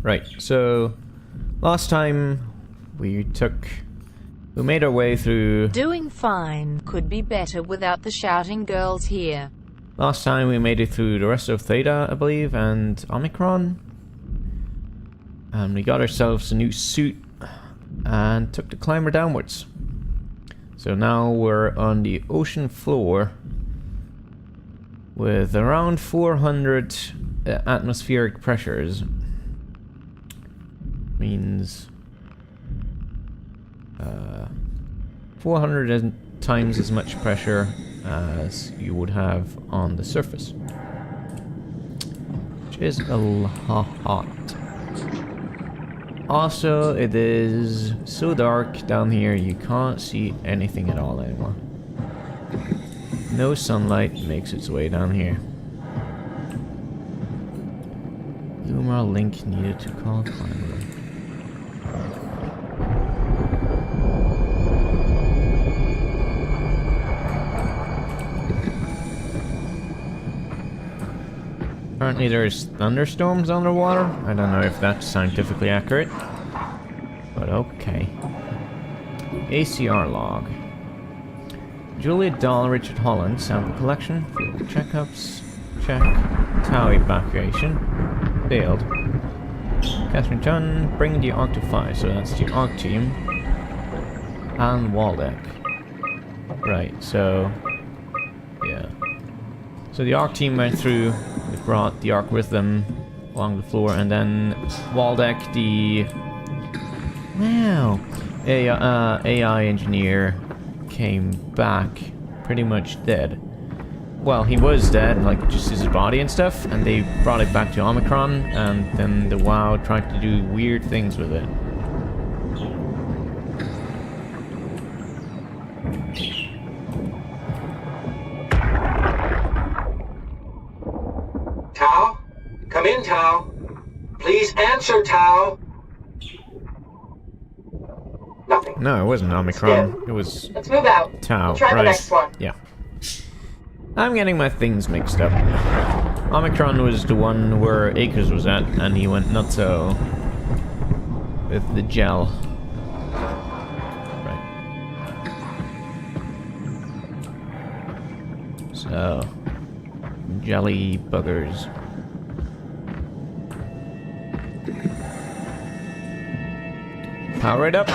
Right, so last time we made our way through. Doing fine. Could be better without the shouting girls here. Last time we made it through the rest of Theta, I believe, and Omicron. And we got ourselves a new suit and took the climber downwards. So now we're on the ocean floor with around 400 atmospheric pressures. Means 400 times as much pressure as you would have on the surface, which is a lot hot. Also, it is so dark down here you can't see anything at all anymore. No sunlight makes its way down here. Zoomer link needed to call climber. Apparently there's thunderstorms underwater. I don't know if that's scientifically accurate, but okay. ACR log. Julia Dahl, Richard Holland, sample collection, field checkups, check, Tau evacuation, failed. Catherine Chun, bring the ARC to 5, so that's the ARC team. And Waldeck. Right, so yeah. So the ARC team went through. They brought the ARC with them along the floor, and then Waldeck, the AI engineer, came back pretty much dead. Well, he was dead, like just his body and stuff, and they brought it back to Omicron, and then the WoW tried to do weird things with it. Tau? Come in, Tau. Please answer, Tau. Nothing. No, it wasn't Omicron. Still. It was Let's move out. Tau. Try the next one. Yeah. I'm getting my things mixed up. Omicron was the one where Akers was at, and he went nutso with the gel. Right. So, jelly buggers. Power it up.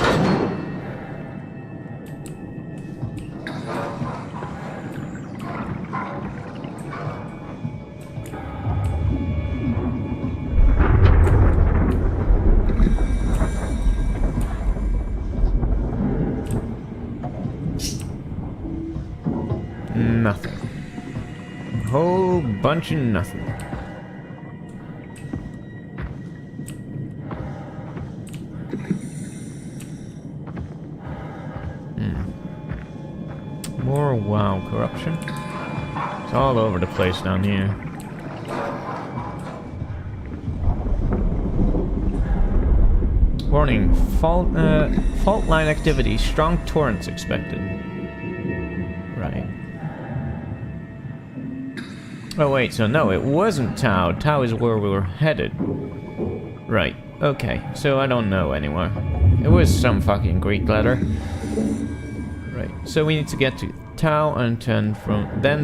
Nothing. A whole bunch of nothing. More WoW corruption. It's all over the place down here. Warning, fault line activity, strong torrents expected. Right. Oh wait, so no, it wasn't Tau. Tau is where we were headed. Right, okay, so I don't know anymore. It was some fucking Greek letter. Right, so we need to get to Tau and then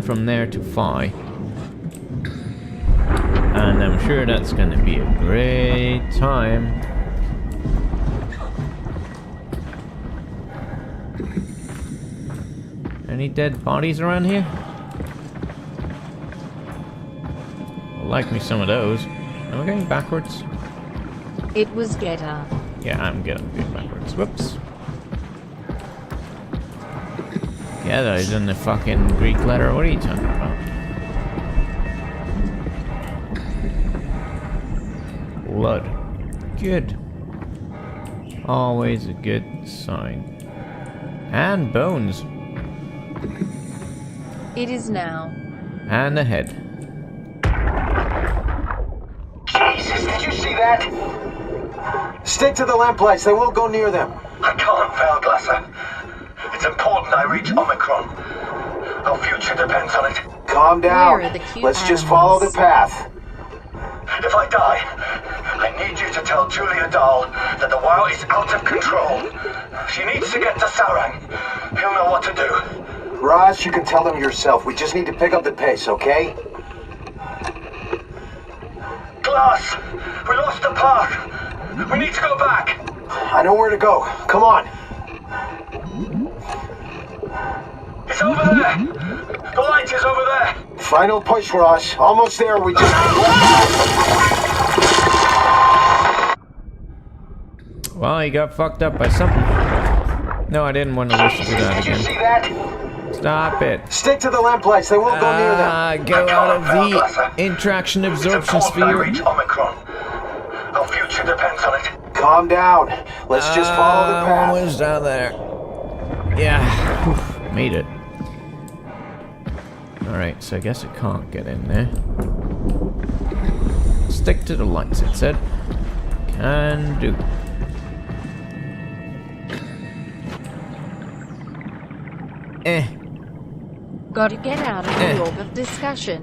from there to Phi. And I'm sure that's gonna be a great time. Any dead bodies around here? Like me some of those. Am I going backwards? It was Geta. Yeah, I'm going backwards. Whoops. Geta is in the fucking Greek letter. What are you talking about? Blood. Good. Always a good sign. And bones. It is now. And a head. Jesus, did you see that? Stick to the lamplights. They won't go near them. I can't, Valglasser. It's important I reach Omicron. Our future depends on it. Calm down. Where are the cute Let's just animals? follow the path. If I die, I need you to tell Julia Dahl that the WoW is out of control. She needs to get to Sarang. He'll know what to do. Roz, you can tell them yourself. We just need to pick up the pace, okay? Glass! We lost the path! We need to go back! I know where to go. Come on. It's over there! The light is over there! Final push, Roz. Almost there. We just... Well, he got fucked up by something. No, I didn't want to listen to that Did you again. see that? Stop it. Stick to the lamplights. They won't go near them. Go out of the interaction absorption It's important I sphere. reach Omicron. Our future depends on it. Calm down. Let's just follow the path. Almost down there. Yeah. Whew, made it. Alright, so I guess it can't get in there. Stick to the lights, it said. Can do. Gotta get out of the orb of discussion.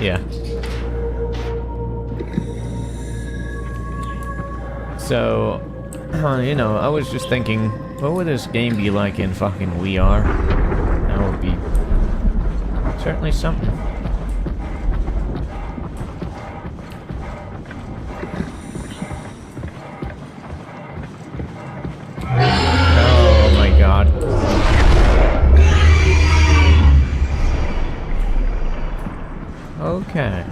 Yeah. So, you know, I was just thinking, what would this game be like in fucking VR? That would be certainly something. Oh my god. Okay.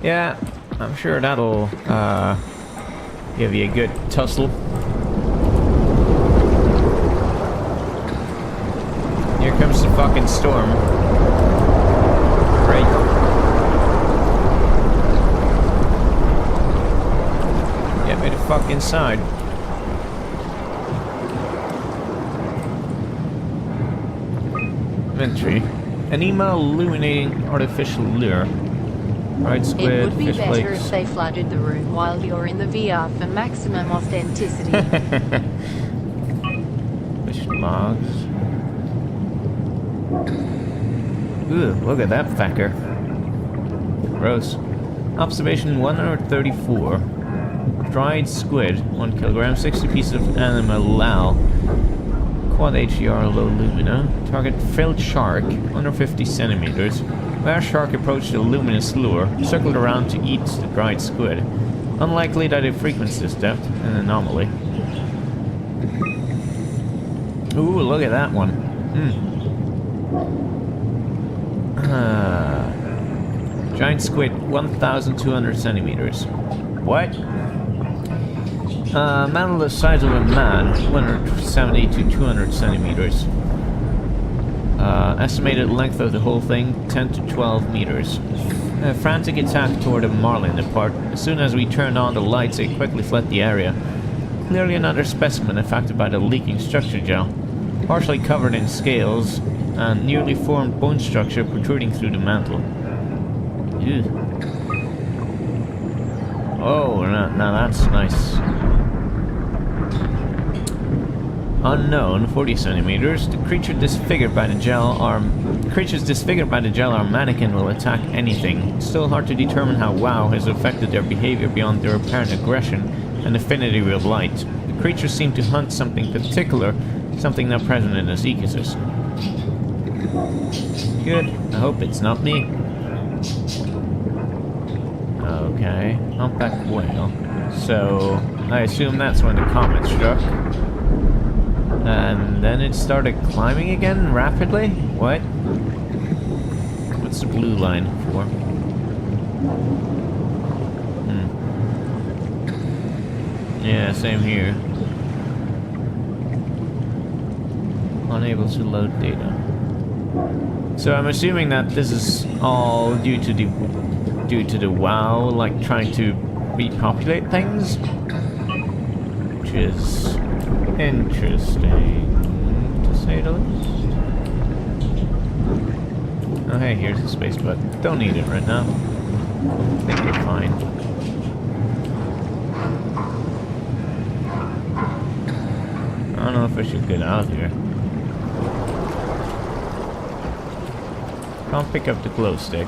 Yeah, I'm sure that'll give you a good tussle. Here comes the fucking storm. Great. Get me the fuck inside. Inventory. An email illuminating artificial lure. Right, It squid, would be fish better flakes. if they flooded the room while you're in the VR for maximum authenticity. Fish logs. Ooh, look at that fecker. Gross. Observation 134. Dried squid, 1 kilogram, 60 pieces of animal lao. Quad HDR low lumina. Target frilled shark, under 50 centimeters. Where shark approached the luminous lure, circled around to eat the dried squid. Unlikely that it frequents this depth, an anomaly. Ooh, look at that one. Giant squid, 1,200 centimeters. What? Mantle the size of a man, 170 to 200 centimeters. Estimated length of the whole thing, 10 to 12 meters. A frantic attack toward a marlin apart. As soon as we turned on the lights, it quickly fled the area. Clearly another specimen affected by the leaking structure gel. Partially covered in scales, and newly formed bone structure protruding through the mantle. Ew. Oh, now that's nice. Unknown, 40 centimeters. The creatures disfigured by the gel are mannequin will attack anything. Still hard to determine how WoW has affected their behavior beyond their apparent aggression and affinity with light. The creatures seem to hunt something particular, something not present in this ecosystem. Good. I hope it's not me. Okay. Humpback whale. So, I assume that's when the comet struck. And then it started climbing again rapidly? What? What's the blue line for? Yeah, same here. Unable to load data. So I'm assuming that this is all due to the WoW, like trying to repopulate things, which is interesting, to say the least. Oh hey, here's the space button. Don't need it right now. I think we're fine. I don't know if I should get out here. Can't pick up the glow stick.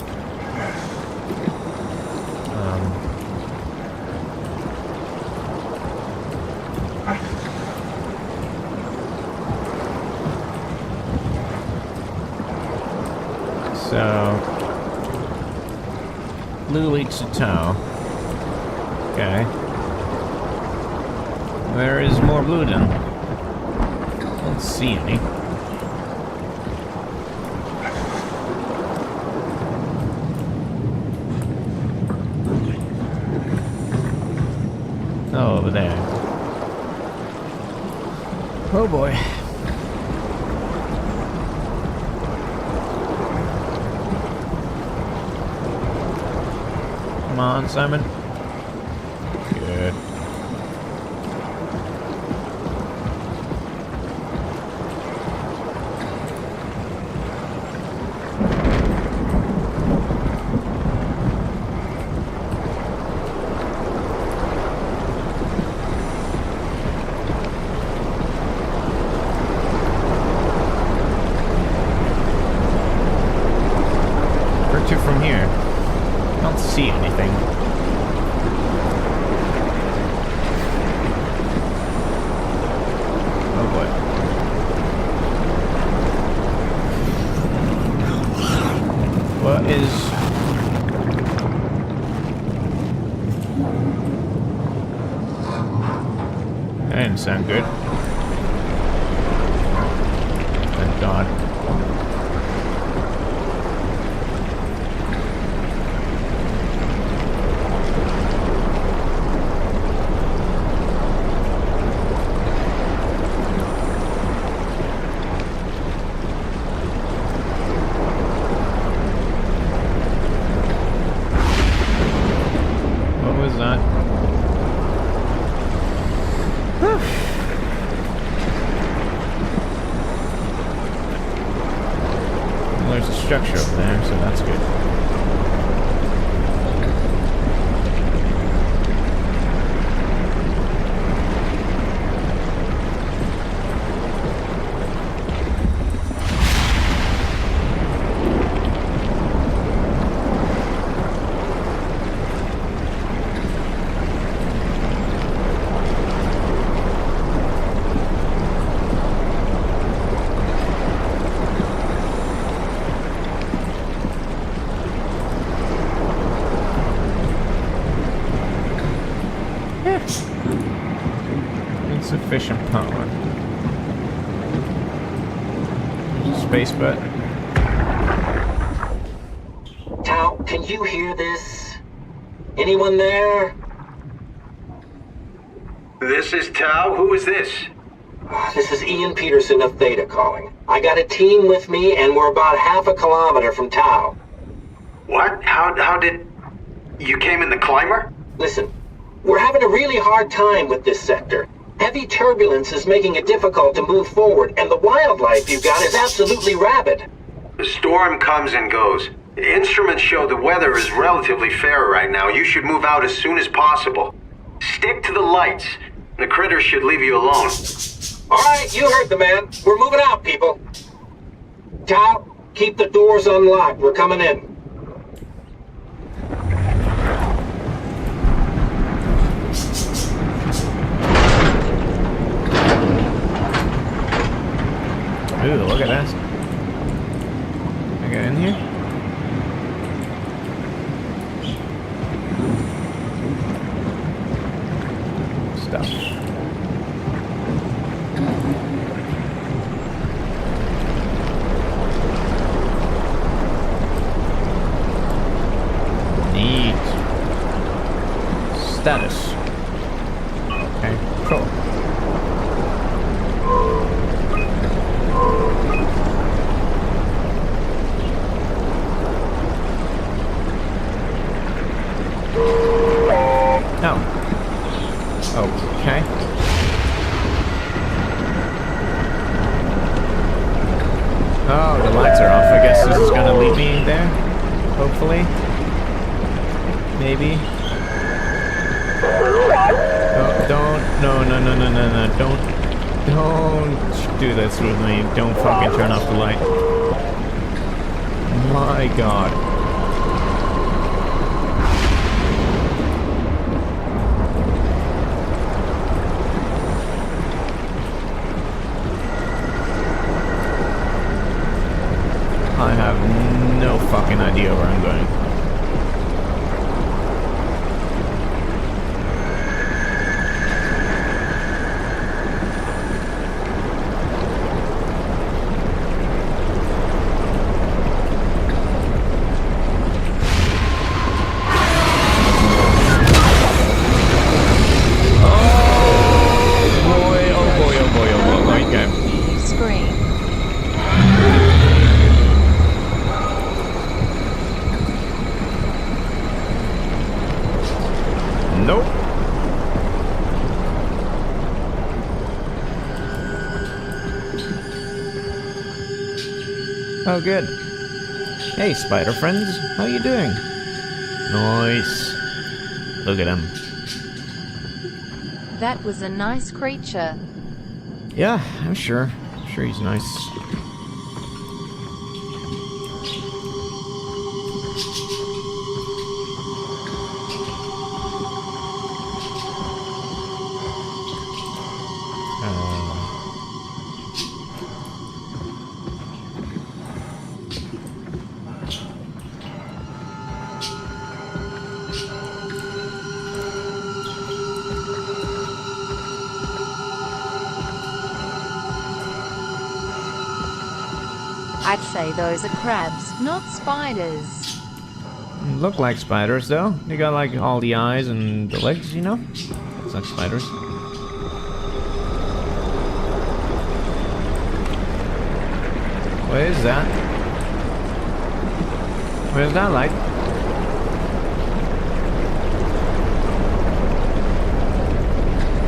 So... blue leads to Tau. Okay. Where is more blue then? Don't see any. Oh, over there. Oh boy. Come on, Simon. Good. Where to from here? I don't see anything. Oh boy. What is... that didn't sound good. Thank God. What was that? Well, there's a structure over there, so that's good. Insufficient power. Space button. Tau, can you hear this? Anyone there? This is Tau. Who is this? This is Ian Peterson of Theta calling. I got a team with me and we're about half a kilometer from Tau. What? How did... You came in the climber? Listen, we're having a really hard time with this sector. Heavy turbulence is making it difficult to move forward, and the wildlife you got is absolutely rabid. The storm comes and goes. The instruments show the weather is relatively fair right now. You should move out as soon as possible. Stick to the lights. The critters should leave you alone. All right, you heard the man. We're moving out, people. Tau, keep the doors unlocked. We're coming in. Ooh, look at that. Can I get in here? Stuff. Neat. Status. Okay, cool. Okay. Oh, the lights are off. I guess this is gonna lead me there. Hopefully. Maybe. Oh, don't. No. Don't do this with me. Don't fucking turn off the light. My God. I have no fucking idea where I'm going. Nope. Oh, good. Hey, spider friends. How you doing? Nice. Look at him. That was a nice creature. Yeah, I'm sure. I'm sure he's nice. I'd say those are crabs, not spiders. Look like spiders, though. They got like all the eyes and the legs, you know? It's like spiders. What is that? What is that like?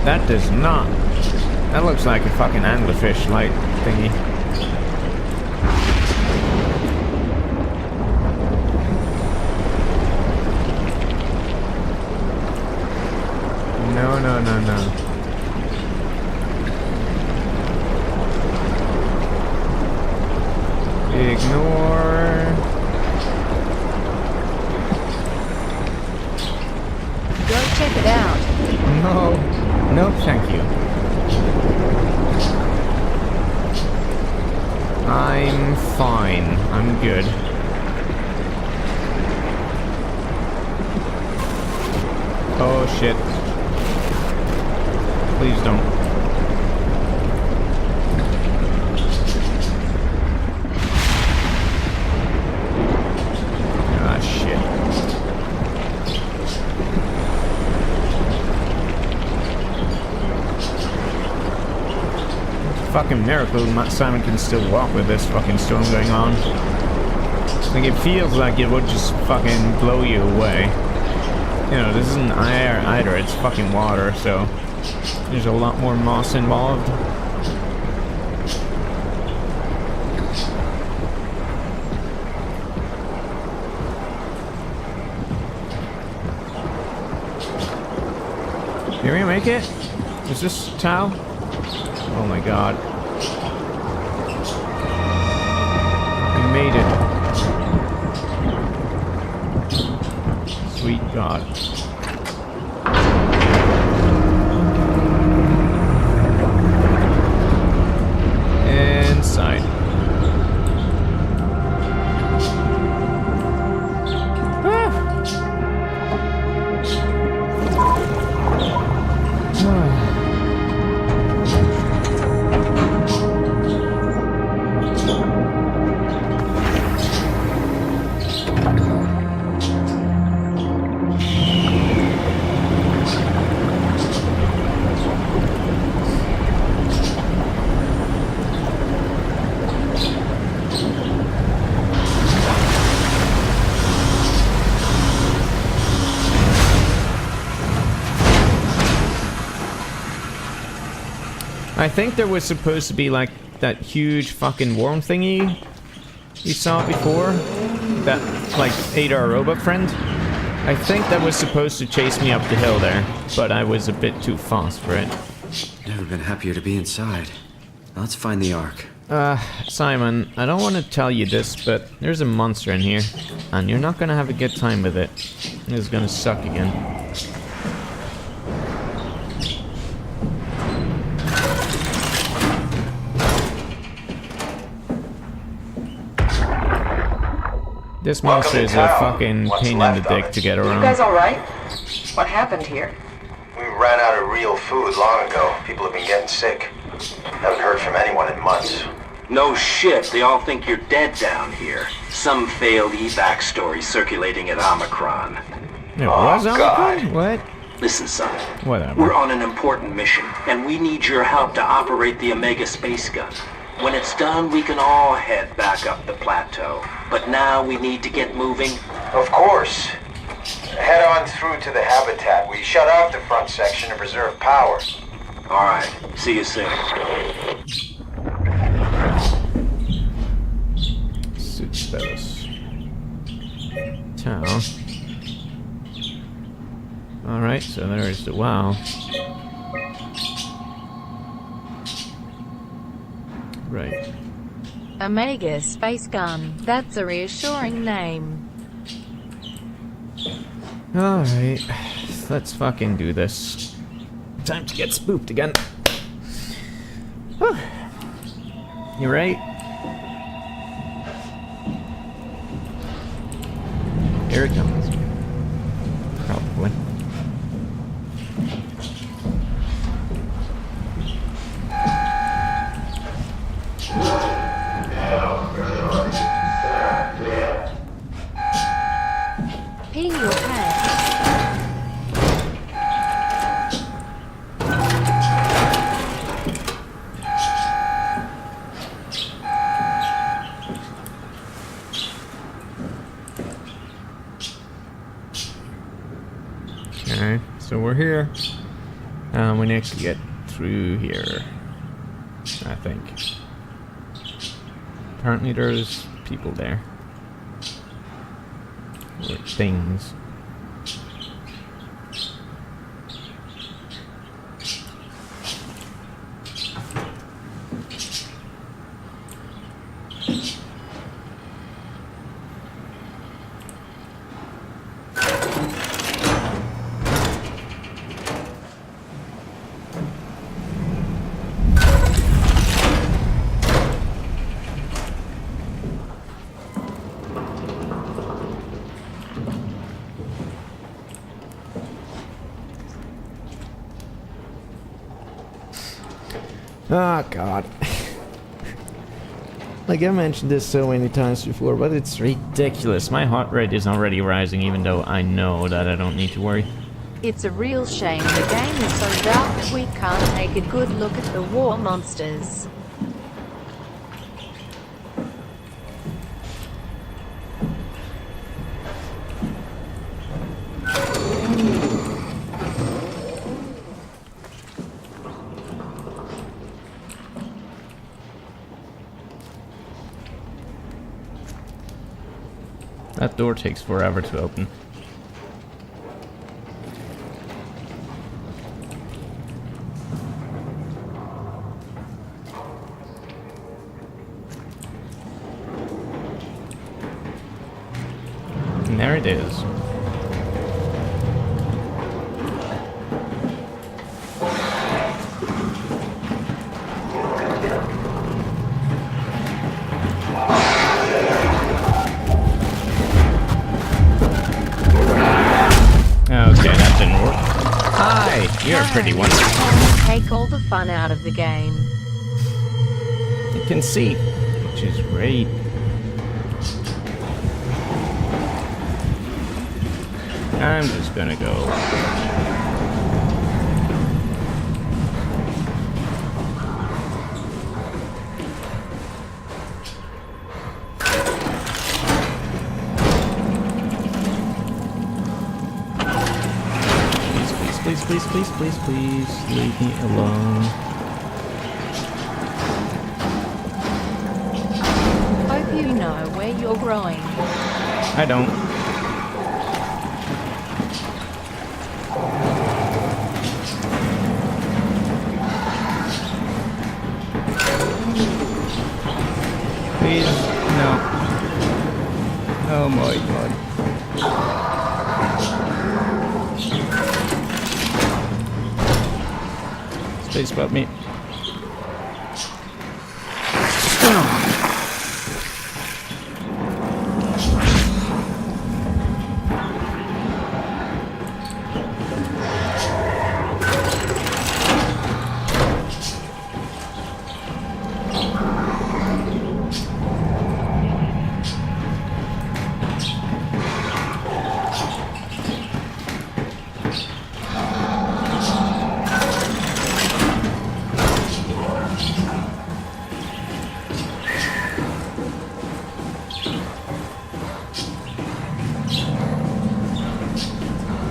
That does not. That looks like a fucking anglerfish light thingy. No, no, no, no. Ignore. Go check it out. No. No, thank you. I'm fine. I'm good. Oh, shit. Please don't. Ah, shit. Fucking miracle Simon can still walk with this fucking storm going on. Like, it feels like it would just fucking blow you away. You know, this isn't air either, it's fucking water, so there's a lot more moss involved. Can we make it? Is this Tau? Oh my god. We made it. Sweet god. Inside. I think there was supposed to be like that huge fucking worm thingy you saw before that like ate our robot friend. I think that was supposed to chase me up the hill there, but I was a bit too fast for it. Never been happier to be inside. Let's find the Ark. Simon, I don't want to tell you this, but there's a monster in here, and you're not gonna have a good time with it. It's gonna suck again. This monster is a fucking pain in the dick to get You around. guys alright? What happened here? We ran out of real food long ago. People have been getting sick. Haven't heard from anyone in months. No shit, they all think you're dead down here. Some failed evac story circulating at Omicron. It was Oh, Omicron? God. What? Listen, son. Whatever. We're on an important mission, and we need your help to operate the Omega space gun. When it's done, we can all head back up the plateau. But now we need to get moving. Of course. Head on through to the habitat. We shut off the front section to preserve power. Alright, see you soon. Suits Town. Alright, so there's the wow. Right. Omega Space Gun. That's a reassuring name. Alright. Let's fucking do this. Time to get spooked again. Whew. You right? Here it comes. Probably. Pee your pants. Alright, so we're here. We need to get through here. I think. Apparently there's people there. Or things. Oh god. Like I mentioned this so many times before, but it's ridiculous. My heart rate is already rising even though I know that I don't need to worry. It's a real shame the game is so dark we can't take a good look at the war monsters. That door takes forever to open. And there it is. Okay, that didn't work. Hi, you're a pretty one. Take all the fun out of the game. You can see, which is great. I'm just gonna go. Please, leave me alone. Hope you know where you're growing. I don't. Please, no. Oh my god. Space above me.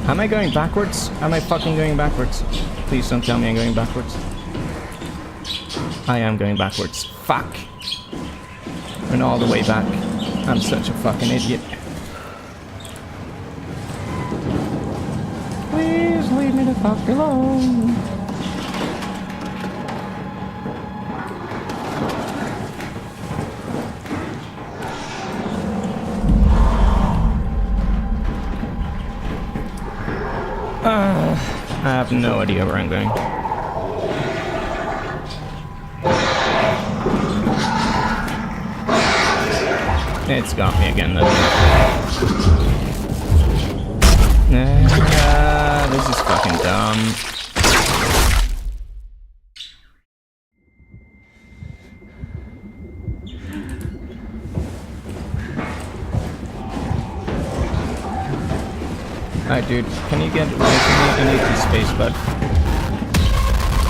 Am I going backwards? Am I fucking going backwards? Please don't tell me I'm going backwards. I am going backwards. Fuck. And all the way back. I'm such a fucking idiot. Please leave me the fuck alone. I have no idea where I'm going. It's got me again, though. This is fucking dumb. Alright, dude, can you get away from me? I need the space, bud.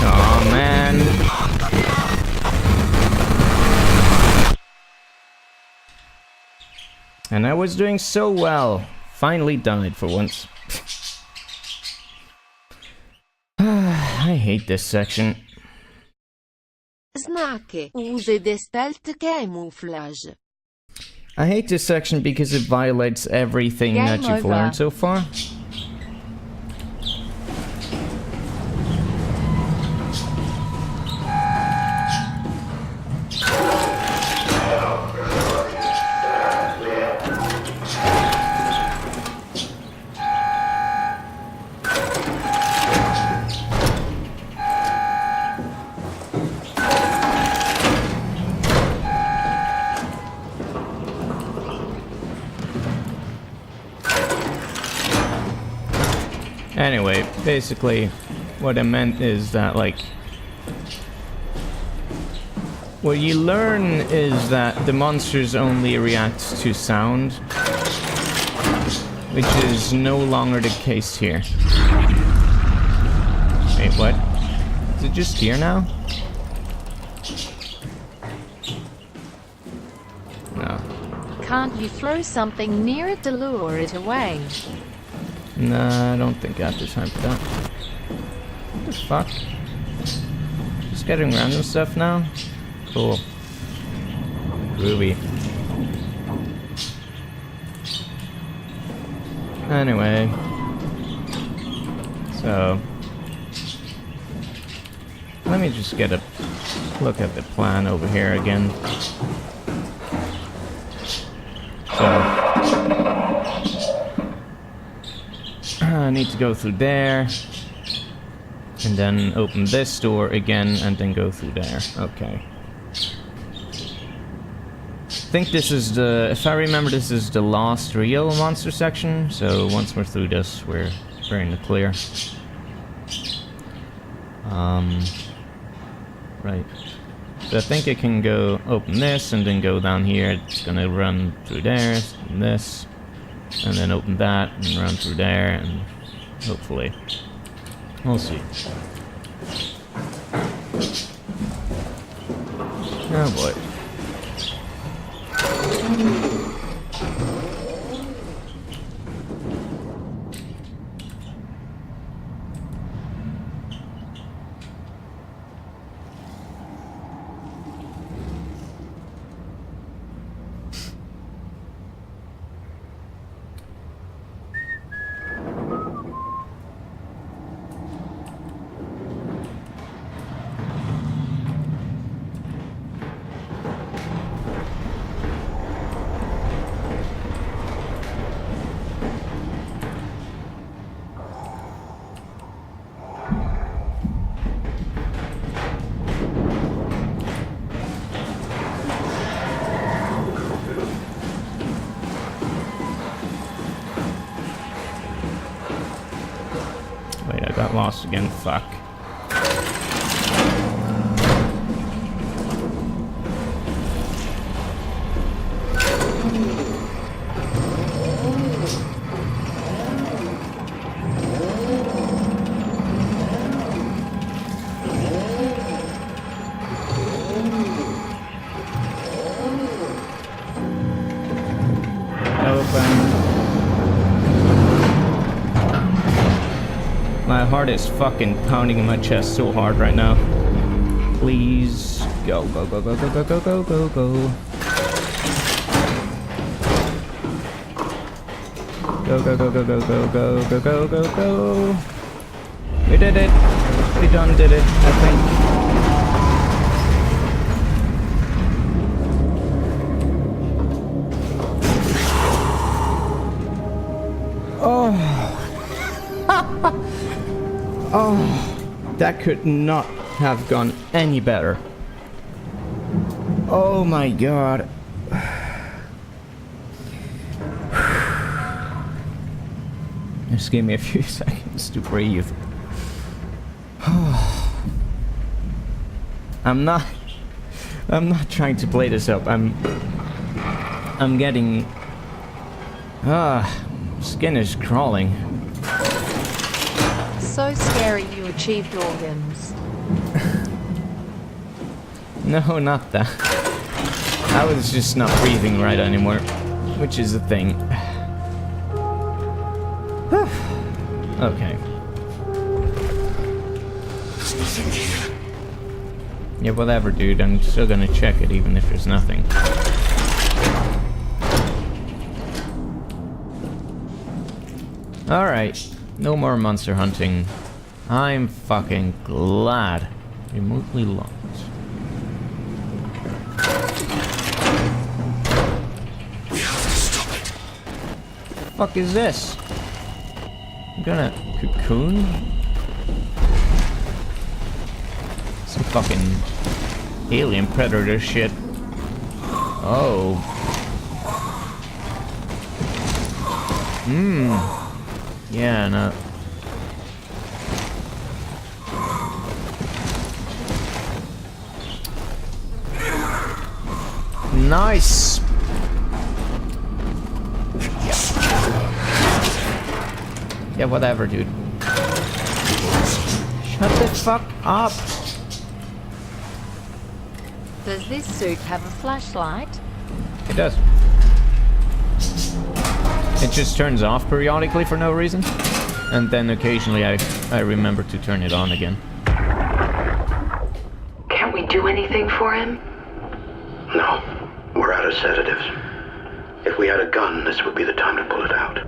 Oh man. And I was doing so well. Finally died for once. I hate this section. Snack. Use de stealth camouflage. I hate this section because it violates everything that you've learned so far. Anyway, basically, what I meant is that, like, what you learn is that the monsters only react to sound, which is no longer the case here. Wait, what? Is it just here now? No. Can't you throw something near it to lure it away? Nah, I don't think I have the time for that. What the fuck? Just getting random stuff now? Cool. Groovy. Anyway. So. Let me just get a look at the plan over here again. So. I need to go through there, and then open this door again, and then go through there. Okay. I think this is the, if I remember, this is the last real monster section, so once we're through this, we're in the clear. Right. So I think I can go open this, and then go down here. It's gonna run through there, and this. And then open that and run through there, and hopefully we'll see. Oh boy. Wait, I got lost again. Fuck. Open. My heart is fucking pounding in my chest so hard right now. Please go, go, go, go, go, go, go, go, go, go. Go, go, go, go, go, go, go, go, go, go, go. We did it. We done did it, I think. Oh. Oh. That could not have gone any better. Oh my god. Just give me a few seconds to breathe. I'm not trying to play this up. I'm getting skin is crawling. So scary you achieved organs. No, not that. I was just not breathing right anymore, which is the thing. Okay. Yeah, whatever, dude. I'm still gonna check it even if there's nothing. Alright. No more monster hunting. I'm fucking glad. Remotely locked. We have to stop it. Fuck is this? I'm gonna cocoon? Some fucking alien predator shit. Oh. Yeah, no. Nice. Yeah, whatever, dude. Shut the fuck up. Does this suit have a flashlight? It does. It just turns off periodically for no reason. And then occasionally I remember to turn it on again. Can't we do anything for him? No, we're out of sedatives. If we had a gun, this would be the time to pull it out.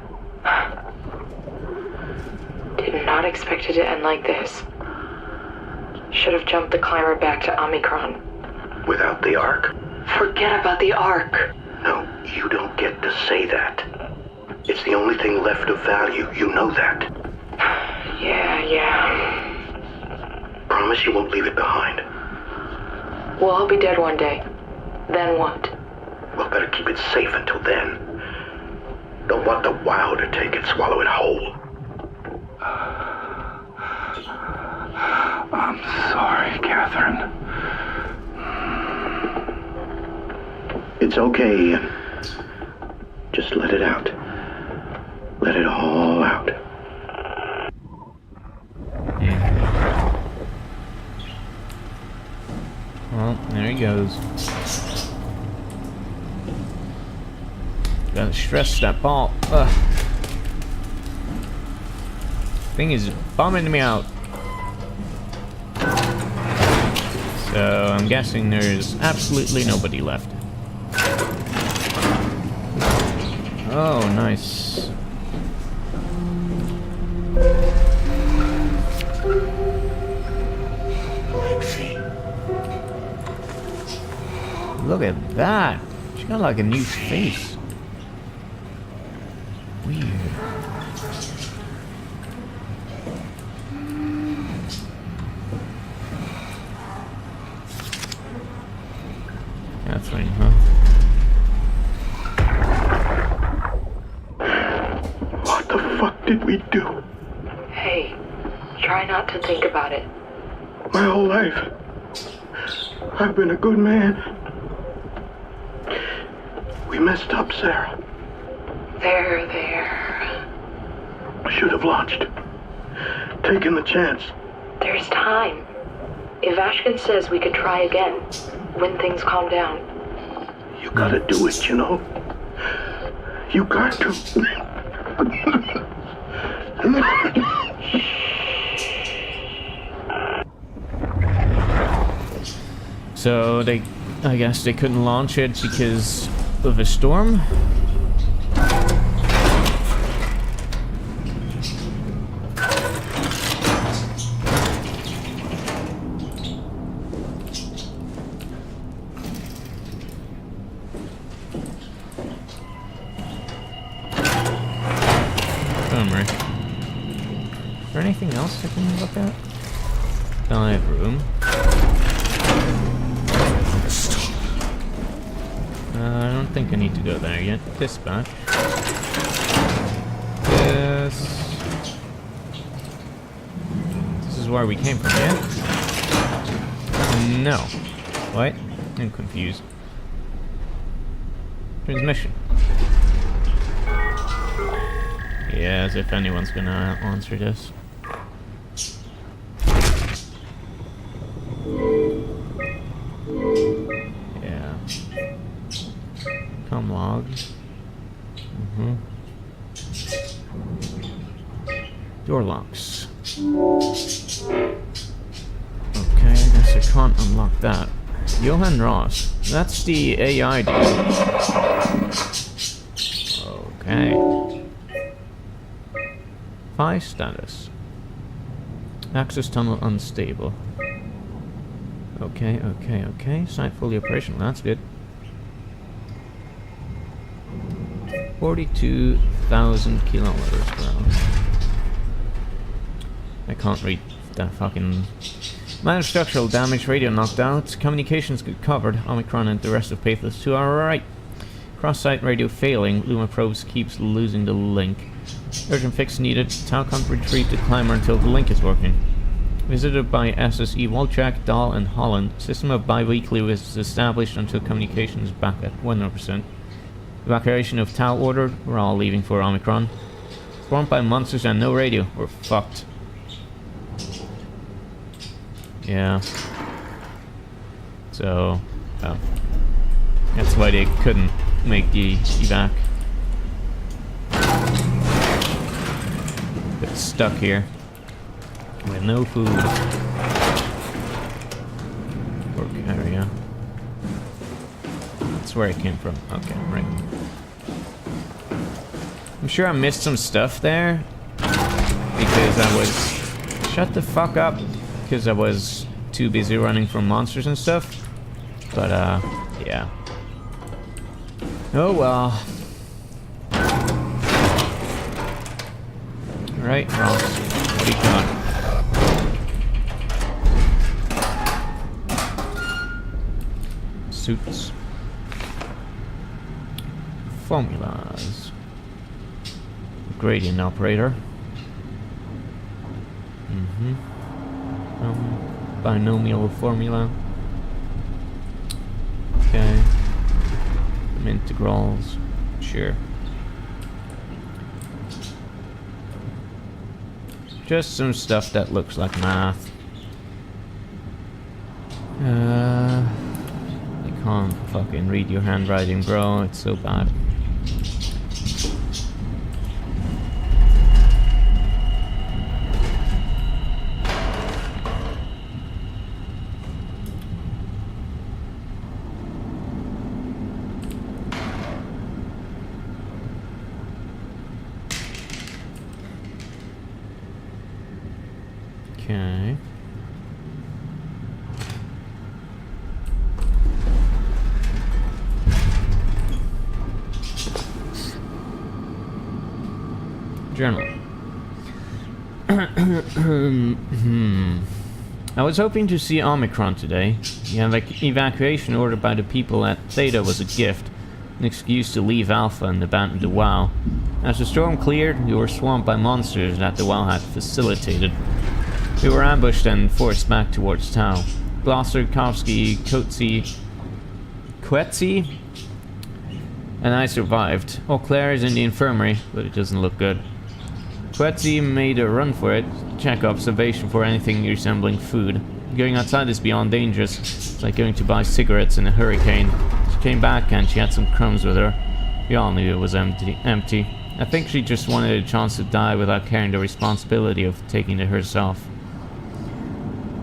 Did not expect it to end like this. Should have jumped the climber back to Omicron. Without the Ark? Forget about the Ark. No, you don't get to say that. It's the only thing left of value, you know that. Yeah. Promise you won't leave it behind. Well, I'll be dead one day. Then what? We'll better keep it safe until then. Don't want the wow to take it, swallow it whole. I'm sorry, Catherine. It's okay, Ian. Just let it out. Let it all out. Well, there he goes. Gotta stress that ball. Ugh. Thing is bumming me out. So I'm guessing there's absolutely nobody left. Oh, nice. Look at that. She got like a new face. Weird. Catherine, huh? What the fuck did we do? Hey, try not to think about it. My whole life, I've been a good man. We messed up, Sarah. There. I should have launched. Taken the chance. There's time. If Ashkin says we could try again, when things calm down. You gotta do it, you know? You got to. So I guess they couldn't launch it because of a storm. Bummer. Is there anything else I can look at? Dive room. I don't think I need to go there yet. Dispatch. Yes. This is where we came from, yeah? No. What? I'm confused. Transmission. Yeah, as if anyone's gonna answer this. Yeah. Com log. Door locks. Okay, I guess I can't unlock that. Johann Ross. That's the AI dude. Okay. Phi status. Access tunnel unstable. Okay. Site fully operational. That's good. 42,000 kilometers per hour. I can't read that fucking... Minor structural damage, radio knocked out, communications good covered, Omicron and the rest of Pathos to our right. Cross-site radio failing, Luma probes keeps losing the link. Urgent fix needed, Tau can't retrieve the climber until the link is working. Visited by SSE Wolchak, Dahl and Holland, system of bi-weekly was established until communications back at 100%. Evacuation of Tau ordered, we're all leaving for Omicron. Swarmed by monsters and no radio, we're fucked. Yeah. So, that's why they couldn't make the evac. Got stuck here with no food. Work area. That's where I came from. Okay, right. I'm sure I missed some stuff there because I was... Shut the fuck up. Because I was too busy running from monsters and stuff. But, yeah. Oh well. Alright, Ross. What do you got? Suits. Formulas. Gradient operator. Binomial formula. Okay. Some integrals. Sure. Just some stuff that looks like math. I can't fucking read your handwriting, bro. It's so bad. Okay. Journal. I was hoping to see Omicron today. The evacuation ordered by the people at Theta was a gift, an excuse to leave Alpha and abandon the WoW. As the storm cleared, we were swamped by monsters that the WoW had facilitated. We were ambushed and forced back towards Tau. Gloucester, Kovsky, Quetzi, and I survived. Eau Claire is in the infirmary, but it doesn't look good. Quetzi made a run for it, check observation for anything resembling food. Going outside is beyond dangerous. It's like going to buy cigarettes in a hurricane. She came back and she had some crumbs with her. We all knew it was empty. I think she just wanted a chance to die without carrying the responsibility of taking it herself.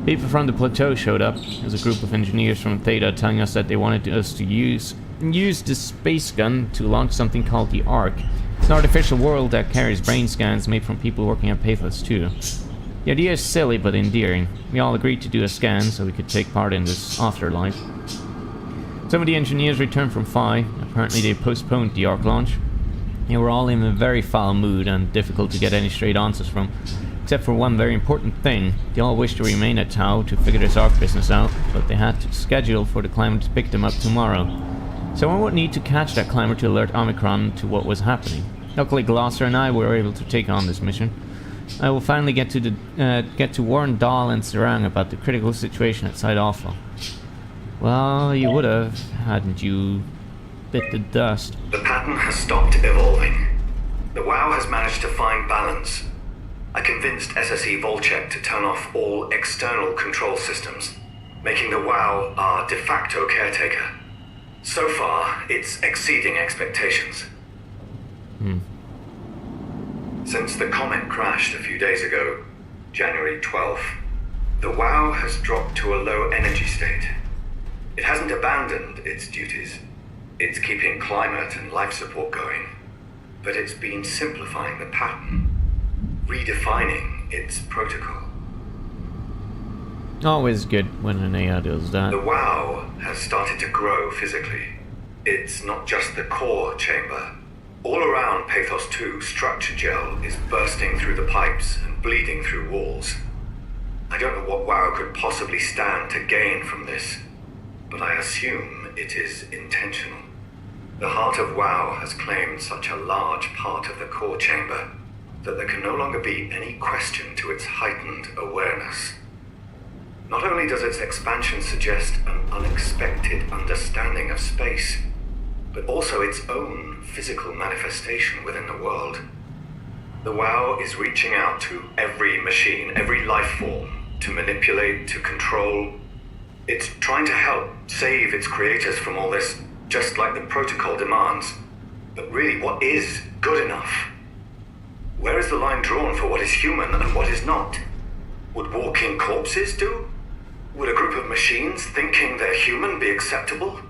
People from the plateau showed up. There's a group of engineers from Theta telling us that they wanted us to use the space gun to launch something called the Ark. It's an artificial world that carries brain scans made from people working at Pathos 2. The idea is silly but endearing. We all agreed to do a scan so we could take part in this afterlife. Some of the engineers returned from Phi. Apparently they postponed the Ark launch. They were all in a very foul mood and difficult to get any straight answers from. Except for one very important thing. They all wished to remain at Tau to figure this Ark business out, but they had to schedule for the climber to pick them up tomorrow. Someone would need to catch that climber to alert Omicron to what was happening. Luckily Glosser and I were able to take on this mission. I will finally get to warn Dahl and Sarang about the critical situation at Site Alpha. Well, you would have, hadn't you bit the dust. The pattern has stopped evolving. The WoW has managed to find balance. I convinced SSE Volchek to turn off all external control systems, making the WoW our de facto caretaker. So far, it's exceeding expectations. Since the comet crashed a few days ago, January 12th, the WoW has dropped to a low energy state. It hasn't abandoned its duties. It's keeping climate and life support going, but it's been simplifying the pattern, redefining its protocol. Always good when an AI does that. The WoW has started to grow physically. It's not just the core chamber. All around Pathos 2, structure gel is bursting through the pipes and bleeding through walls. I don't know what WoW could possibly stand to gain from this, but I assume it is intentional. The heart of WoW has claimed such a large part of the core chamber that there can no longer be any question to its heightened awareness. Not only does its expansion suggest an unexpected understanding of space, but also its own physical manifestation within the world. The WoW is reaching out to every machine, every life form, to manipulate, to control. It's trying to help save its creators from all this, just like the protocol demands. But really, what is good enough? Where is the line drawn for what is human and what is not? Would walking corpses do? Would a group of machines thinking they're human be acceptable?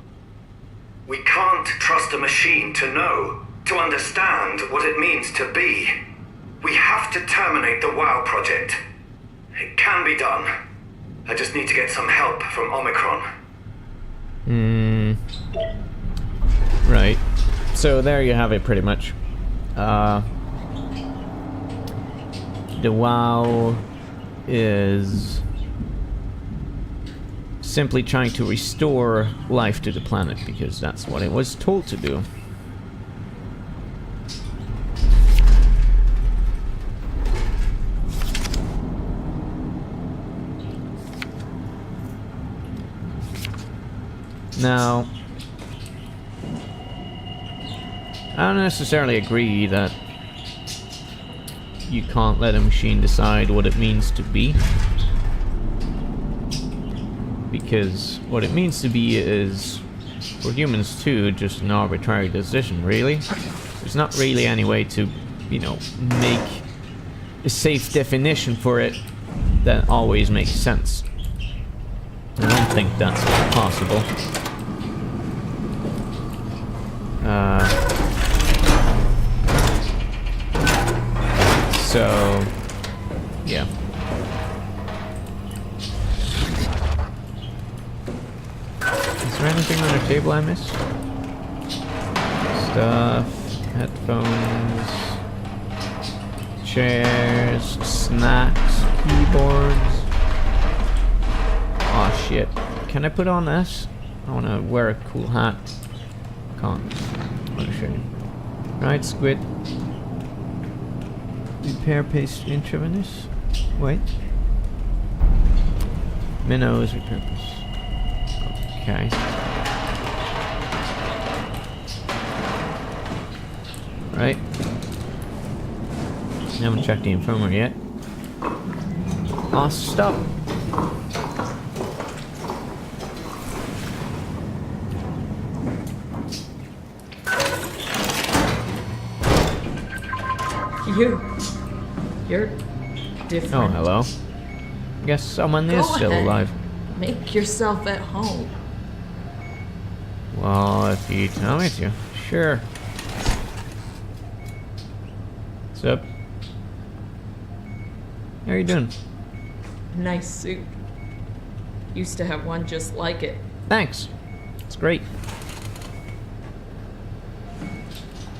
We can't trust a machine to know, to understand what it means to be. We have to terminate the WoW project. It can be done. I just need to get some help from Omicron. Right. So there you have it, pretty much. The WoW is simply trying to restore life to the planet, because that's what it was told to do. Now, I don't necessarily agree that you can't let a machine decide what it means to be. Because what it means to be is, for humans too, just an arbitrary decision, really. There's not really any way to, you know, make a safe definition for it that always makes sense. I don't think that's possible. So, yeah. Is there anything on the table I missed? Stuff, headphones, chairs, snacks, keyboards. Oh shit. Can I put on this? I want to wear a cool hat. Can't. I'll show you. Right, squid. Repair paste intravenous. Wait. Minnows repair paste. Okay. Right. I haven't checked the infirmary yet. Oh, stop! You're different. Oh, hello. Guess someone Go is still ahead. alive. Make yourself at home. Well, if you tell me to. Sure. What's up? How are you doing? Nice suit. Used to have one just like it. Thanks. It's great.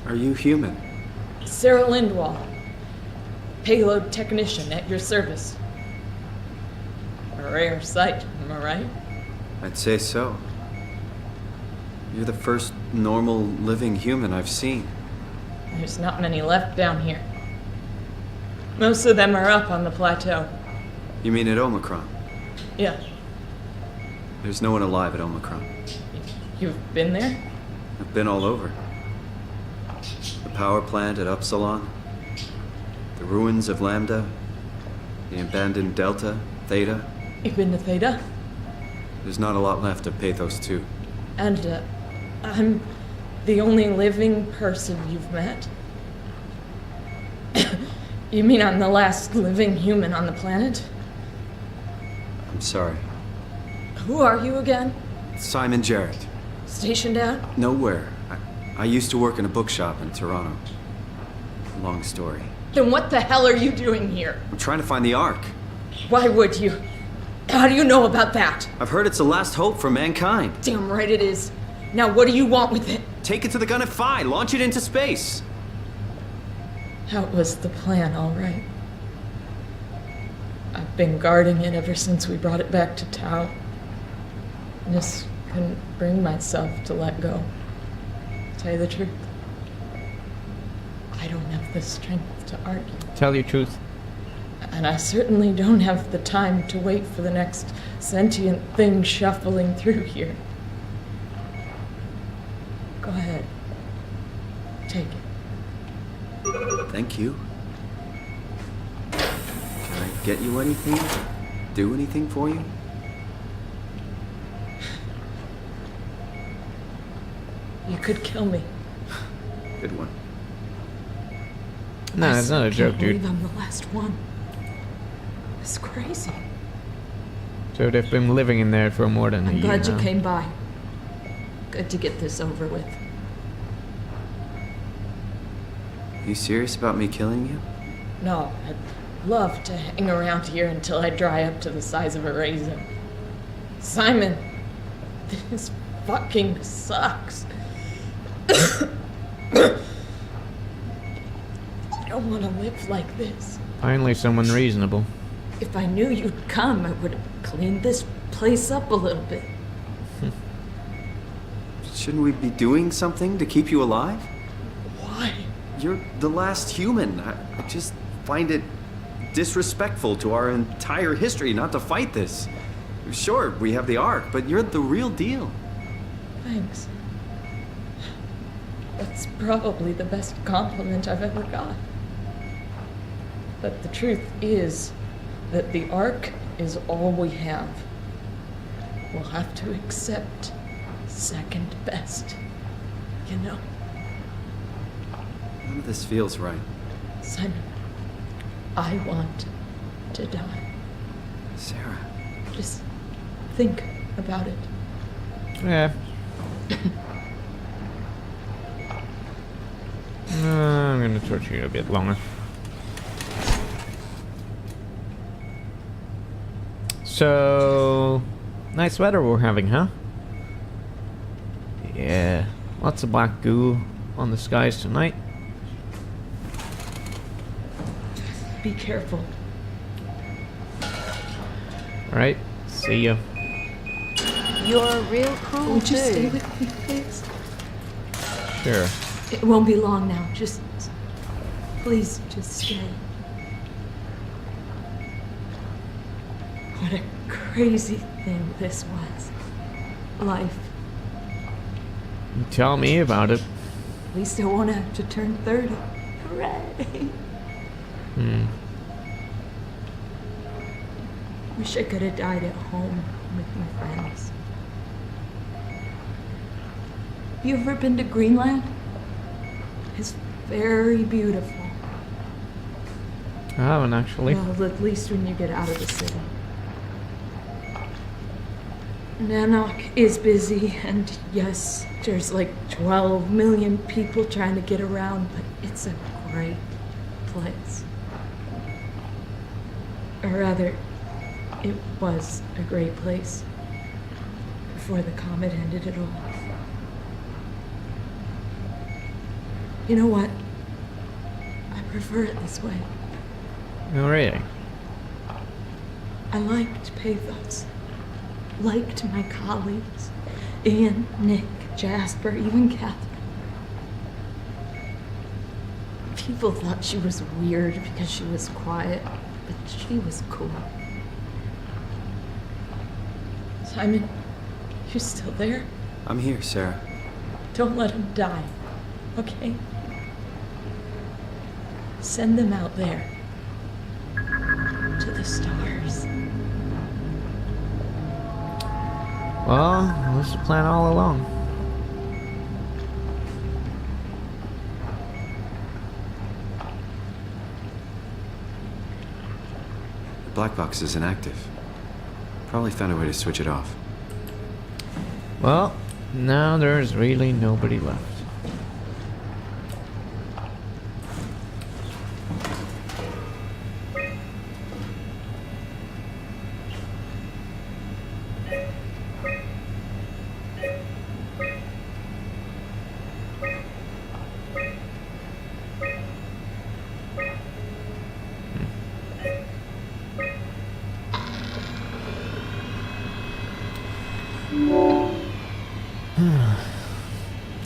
Are you human? Sarah Lindwall. Payload technician at your service. A rare sight, am I right? I'd say so. You're the first normal living human I've seen. There's not many left down here. Most of them are up on the plateau. You mean at Omicron? Yeah. There's no one alive at Omicron. You've been there? I've been all over. The power plant at Upsilon, the ruins of Lambda, the abandoned Delta, Theta. You've been to Theta? There's not a lot left of Pathos 2. And, I'm the only living person you've met? You mean I'm the last living human on the planet? I'm sorry. Who are you again? Simon Jarrett. Stationed out? Nowhere. I used to work in a bookshop in Toronto. Long story. Then what the hell are you doing here? I'm trying to find the Ark. Why would you? How do you know about that? I've heard it's the last hope for mankind. Damn right it is. Now what do you want with it? Take it to the Gunnet Phi, launch it into space. That was the plan, all right. I've been guarding it ever since we brought it back to Tau. I just couldn't bring myself to let go. To tell you the truth, I don't have the strength to argue. Tell your truth. And I certainly don't have the time to wait for the next sentient thing shuffling through here. Go ahead. Take it. Thank you. Can I get you anything? Do anything for you? You could kill me. Good one. No, it's not a joke, I can't dude. believe I'm the last one. It's crazy. So they've been living in there for more than a I'm year glad you now. came by. Good to get this over with. You serious about me killing you? No, I'd love to hang around here until I dry up to the size of a raisin. Simon, this fucking sucks. I don't want to live like this. Finally, someone reasonable. If I knew you'd come, I would have cleaned this place up a little bit. Shouldn't we be doing something to keep you alive? Why? You're the last human. I just find it disrespectful to our entire history not to fight this. Sure, we have the Ark, but you're the real deal. Thanks. That's probably the best compliment I've ever got. But the truth is that the Ark is all we have. We'll have to accept second best, you know? None of this feels right. Simon, I want to die. Sarah. Just think about it. Yeah. I'm gonna torture you a bit longer. So, nice weather we're having, huh? Yeah, lots of black goo on the skies tonight. Be careful. Alright, see ya. You're a real cool Would you stay dude. with me, please? Sure. It won't be long now. Just, please, just stay. What a crazy thing this was. Life. You tell me about it. At least I won't have to turn 30. Hooray! Wish I could have died at home with my friends. Have you ever been to Greenland? It's very beautiful. I haven't actually. Well, at least when you get out of the city. Nanook is busy, and yes, there's like 12 million people trying to get around, but it's a great place. Or rather, it was a great place before the comet ended it all. You know what? I prefer it this way. Oh, really? I liked Pathos. Liked my colleagues. Ian, Nick, Jasper, even Catherine. People thought she was weird because she was quiet, but she was cool. Simon, you still there? I'm here, Sarah. Don't let him die, okay? Send them out there. To the stars. Well, that was the plan all along. The black box is inactive. Probably found a way to switch it off. Well, now there's really nobody left.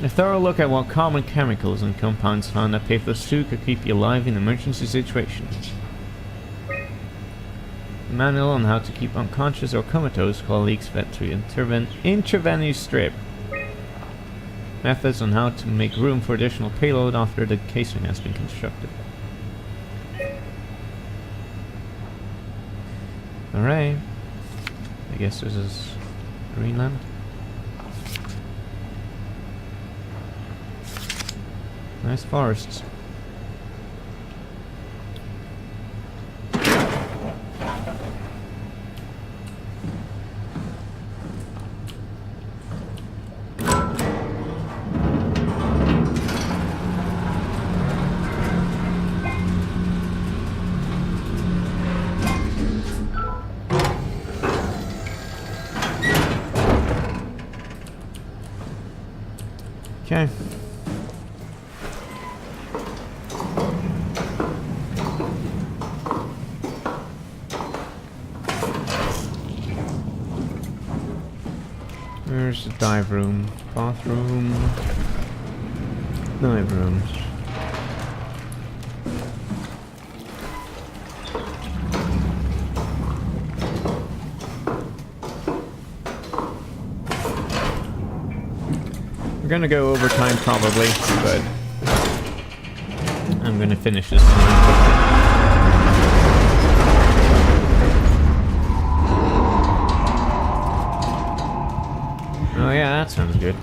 A thorough look at what common chemicals and compounds found at Pathos 2 could keep you alive in emergency situations. A manual on how to keep unconscious or comatose colleagues fed through intravenous strip. Methods on how to make room for additional payload after the casing has been constructed. Alright. I guess this is Greenland. Nice forests. Okay. There's the dive room, bathroom, dive room. We're gonna go overtime probably, but I'm gonna finish this one. Oh yeah, that sounds good.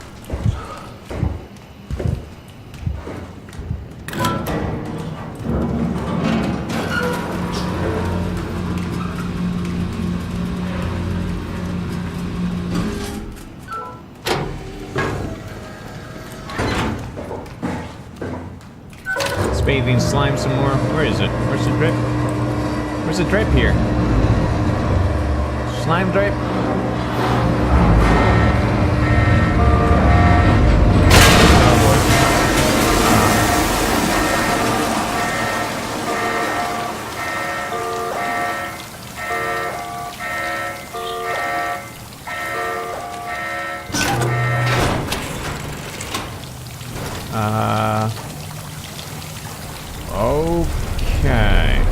Let's bathe in slime some more. Where is it? Where's the drip? Where's the drip here? Slime drip? Okay.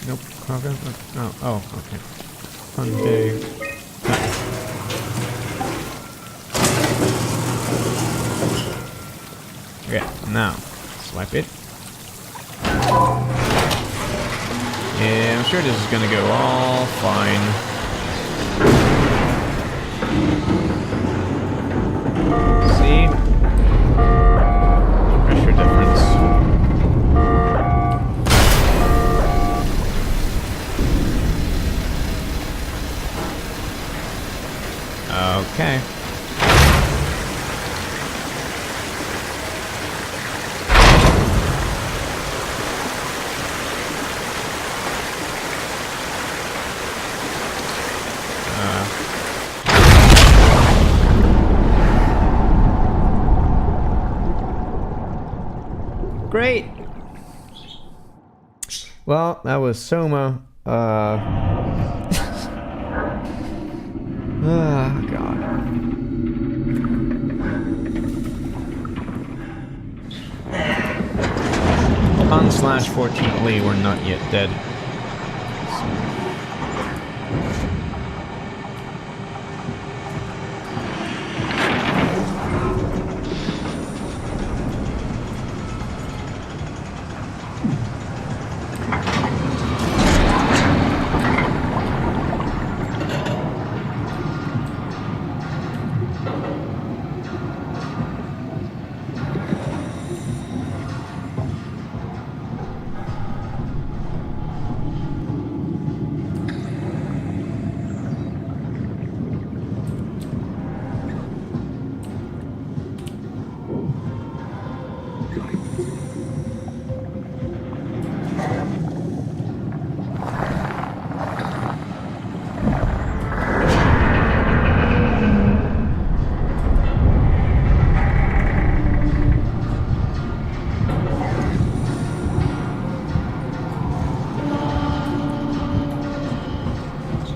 Nope, cargo. Oh, okay. Undig. Okay, now swipe it. Yeah, I'm sure this is gonna go all fine. See? Pressure difference. Okay. Great. Well, that was SOMA. Ah, God. Fortunately, we're not yet dead.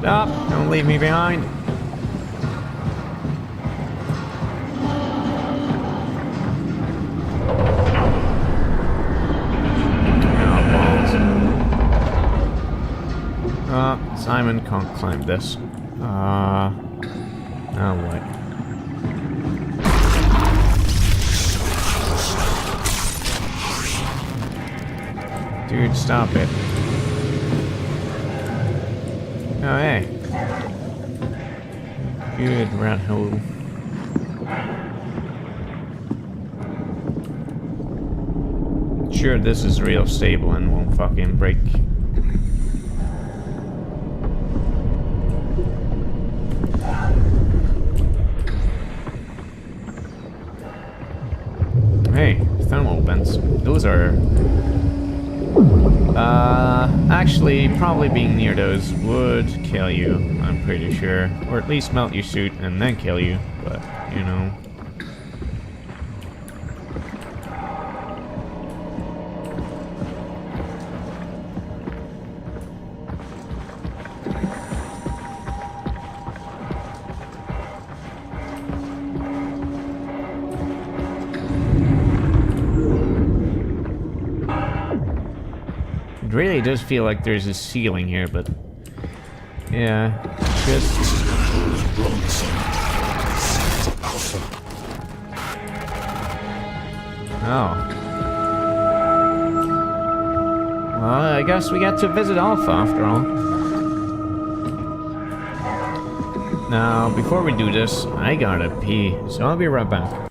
Stop! Don't leave me behind. Simon can't climb this. Oh, what? Dude, stop it. Oh, hey. Good rat hole. Sure, this is real stable and won't fucking break. Hey, thermal vents. Those are... actually, probably being near those would kill you, I'm pretty sure. Or at least melt your suit and then kill you, but, you know. It really does feel like there's a ceiling here, but yeah, just oh. Well, I guess we got to visit Alpha after all. Now, before we do this, I gotta pee, so I'll be right back.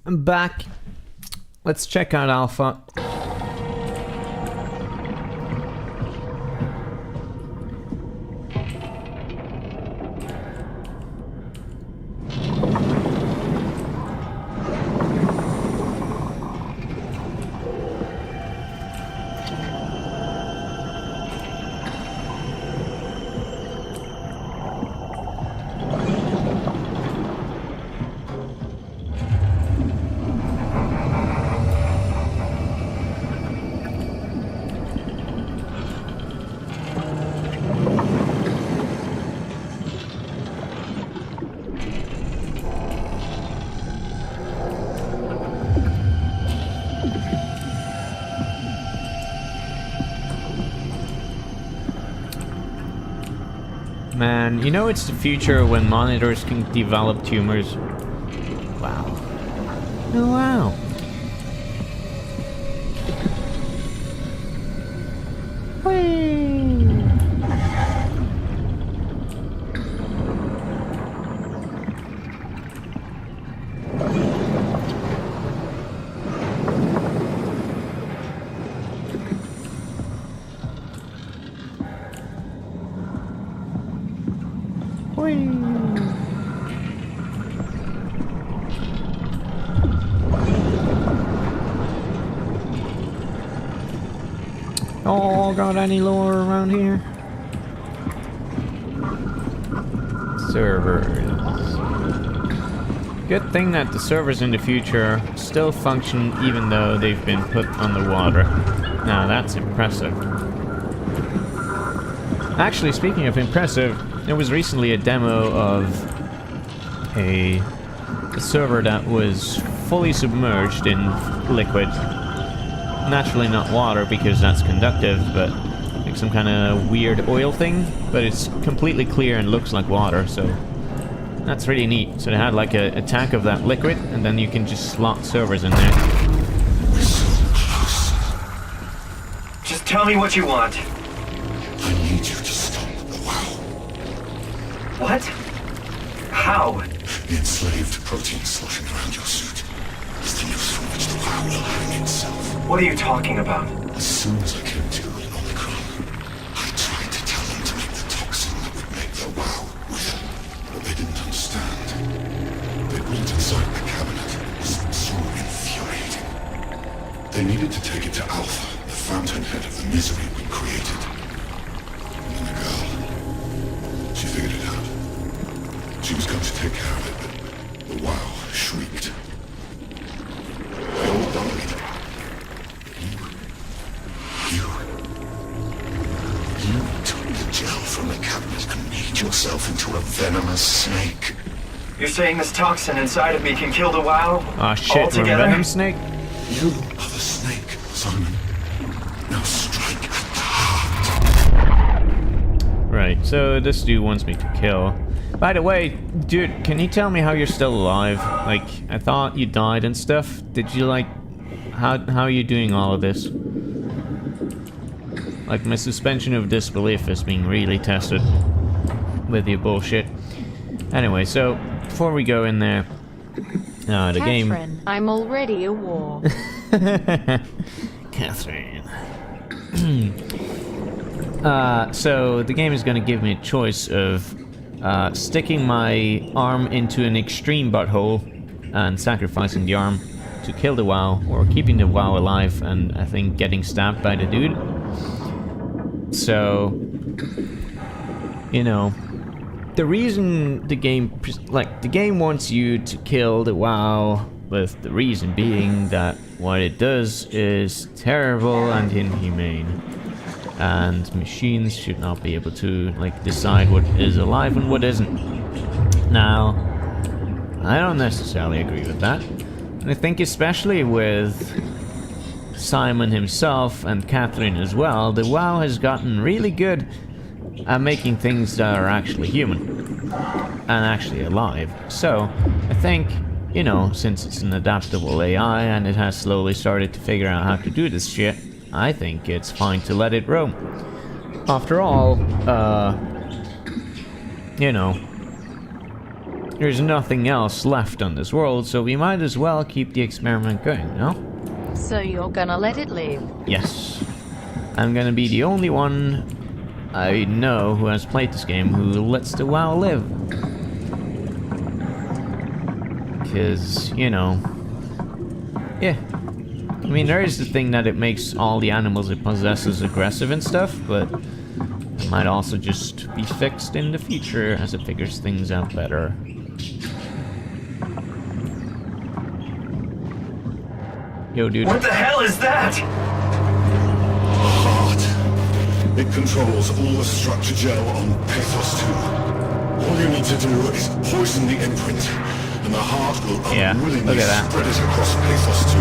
I'm back. Let's check out Alpha. Man, you know it's the future when monitors can develop tumors. Wow. Oh wow. Whee! Oh, got any lore around here? Servers. Good thing that the servers in the future still function even though they've been put on the water. Now that's impressive. Actually, speaking of impressive, there was recently a demo of a server that was fully submerged in liquid. Naturally not water because that's conductive, but like some kind of weird oil thing, but it's completely clear and looks like water, so that's really neat. So they had like a tank of that liquid, and then you can just slot servers in there. Just tell me what you want. I need you to stop the WoW. What? How? The enslaved protein sloshing around your suit is the use from which the WoW will hang itself. What are you talking about? As soon as I came to in Omicron, I tried to tell them to make the toxin that would make the WoW real, but they didn't understand. They put it inside the cabinet. It was so infuriating. They needed to take it to Alpha, the fountainhead of the misery we created. And then the girl, she figured it out. She was going to take care of it, but the WoW shrieked. They all died. You took the gel from the cabinet and made yourself into a venomous snake. You're saying this toxin inside of me can kill the WoW? Aw shit, we're altogether? Venom Snake? You are the snake, Simon. Now strike at the heart. Right, so this dude wants me to kill. By the way, dude, can you tell me how you're still alive? Like, I thought you died and stuff. Did you like... How are you doing all of this? Like, my suspension of disbelief is being really tested with your bullshit. Anyway, so, before we go in there... the game... Catherine, I'm already a war. Catherine. So, the game is going to give me a choice of sticking my arm into an extreme butthole and sacrificing the arm to kill the WoW, or keeping the WoW alive and, I think, getting stabbed by the dude. So, you know, the reason the game, the game wants you to kill the WoW, with the reason being that what it does is terrible and inhumane. And machines should not be able to, like, decide what is alive and what isn't. Now, I don't necessarily agree with that. And I think especially with Simon himself and Catherine as well, the WoW has gotten really good at making things that are actually human and actually alive. So, I think, you know, since it's an adaptable AI and it has slowly started to figure out how to do this shit, I think it's fine to let it roam. After all, you know, there's nothing else left on this world, so we might as well keep the experiment going, no? So you're gonna let it live? Yes. I'm gonna be the only one I know who has played this game who lets the WoW live. Because, you know... Yeah. I mean, there is the thing that it makes all the animals it possesses aggressive and stuff, but... it might also just be fixed in the future as it figures things out better. Yo, dude. What the hell is that? Heart. It controls all the structure gel on Pathos 2. All you need to do is poison the imprint, and the heart will unwillingly look at that. spread it across Pathos 2,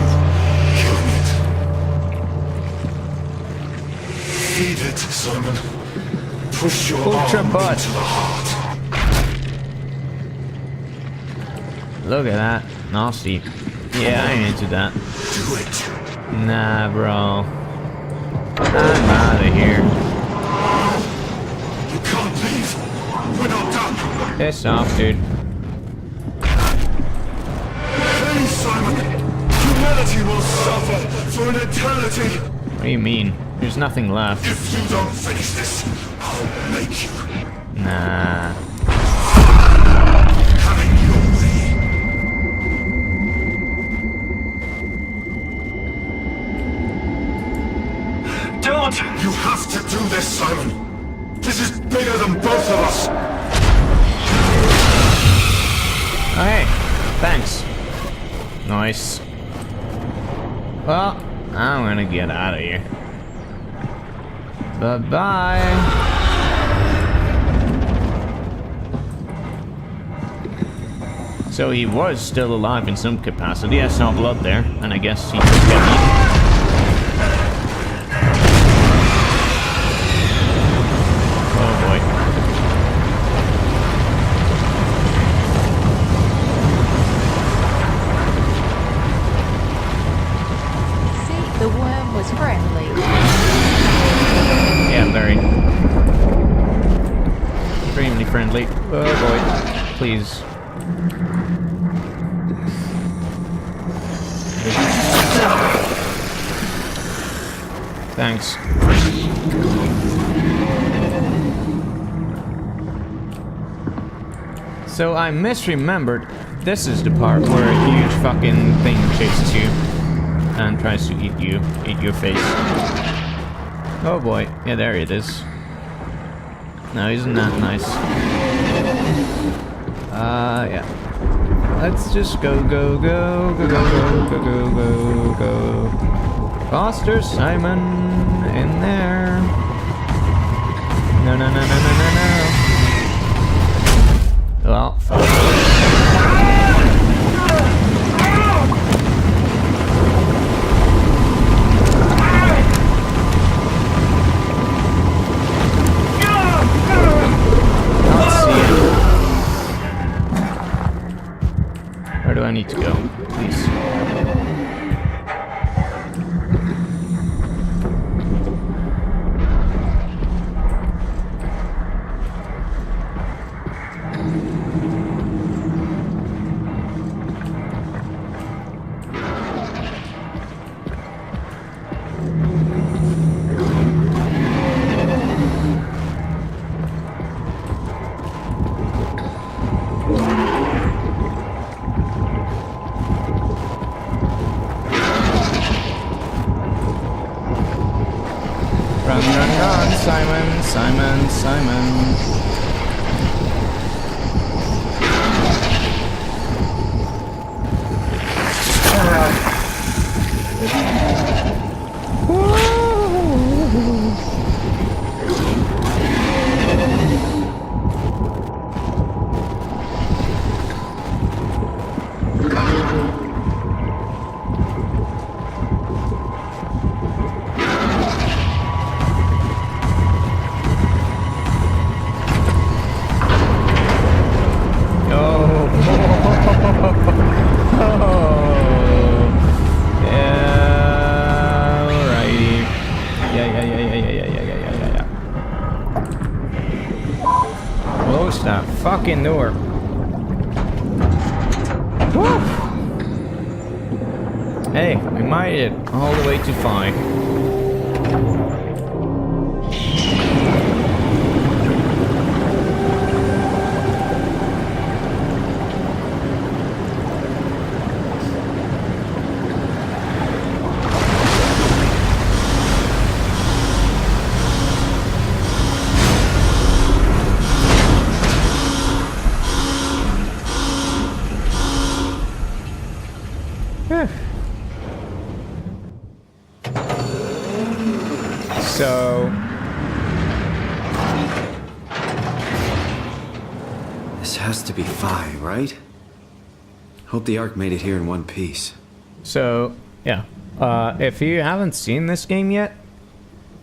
killing it. Feed it, Simon. Push your Ultra arm butt. into the heart. Look at that. Nasty. Yeah, I ain't into that. Do it. Nah, bro. I'm out of here. You can't leave. We're not done. Piss off, dude. Please, Simon. Humanity will suffer for an eternity. What do you mean? There's nothing left. If you don't finish this, I'll make you. Nah. Having your way. Don't! You have to do this, Simon. This is bigger than both of us. Oh, hey. Thanks. Nice. Well, I'm gonna get out of here. Bye-bye. So he was still alive in some capacity. I saw blood there, and I guess he just got eaten. Oh boy. See, the worm was friendly. Yeah, very. Extremely friendly. Oh boy. Please. Thanks. So I misremembered. This is the part where a huge fucking thing chases you and tries to eat your face. Oh boy, yeah, there it is. No, isn't that nice? Yeah. Let's just go. Foster Simon in there. No. Well, fuck. Where do I need to go? Please. Run, Simon. Close that fucking door. Hey, we made it all the way to 5. So This has to be Phi, right? Hope the Ark made it here in one piece. So, yeah. If you haven't seen this game yet,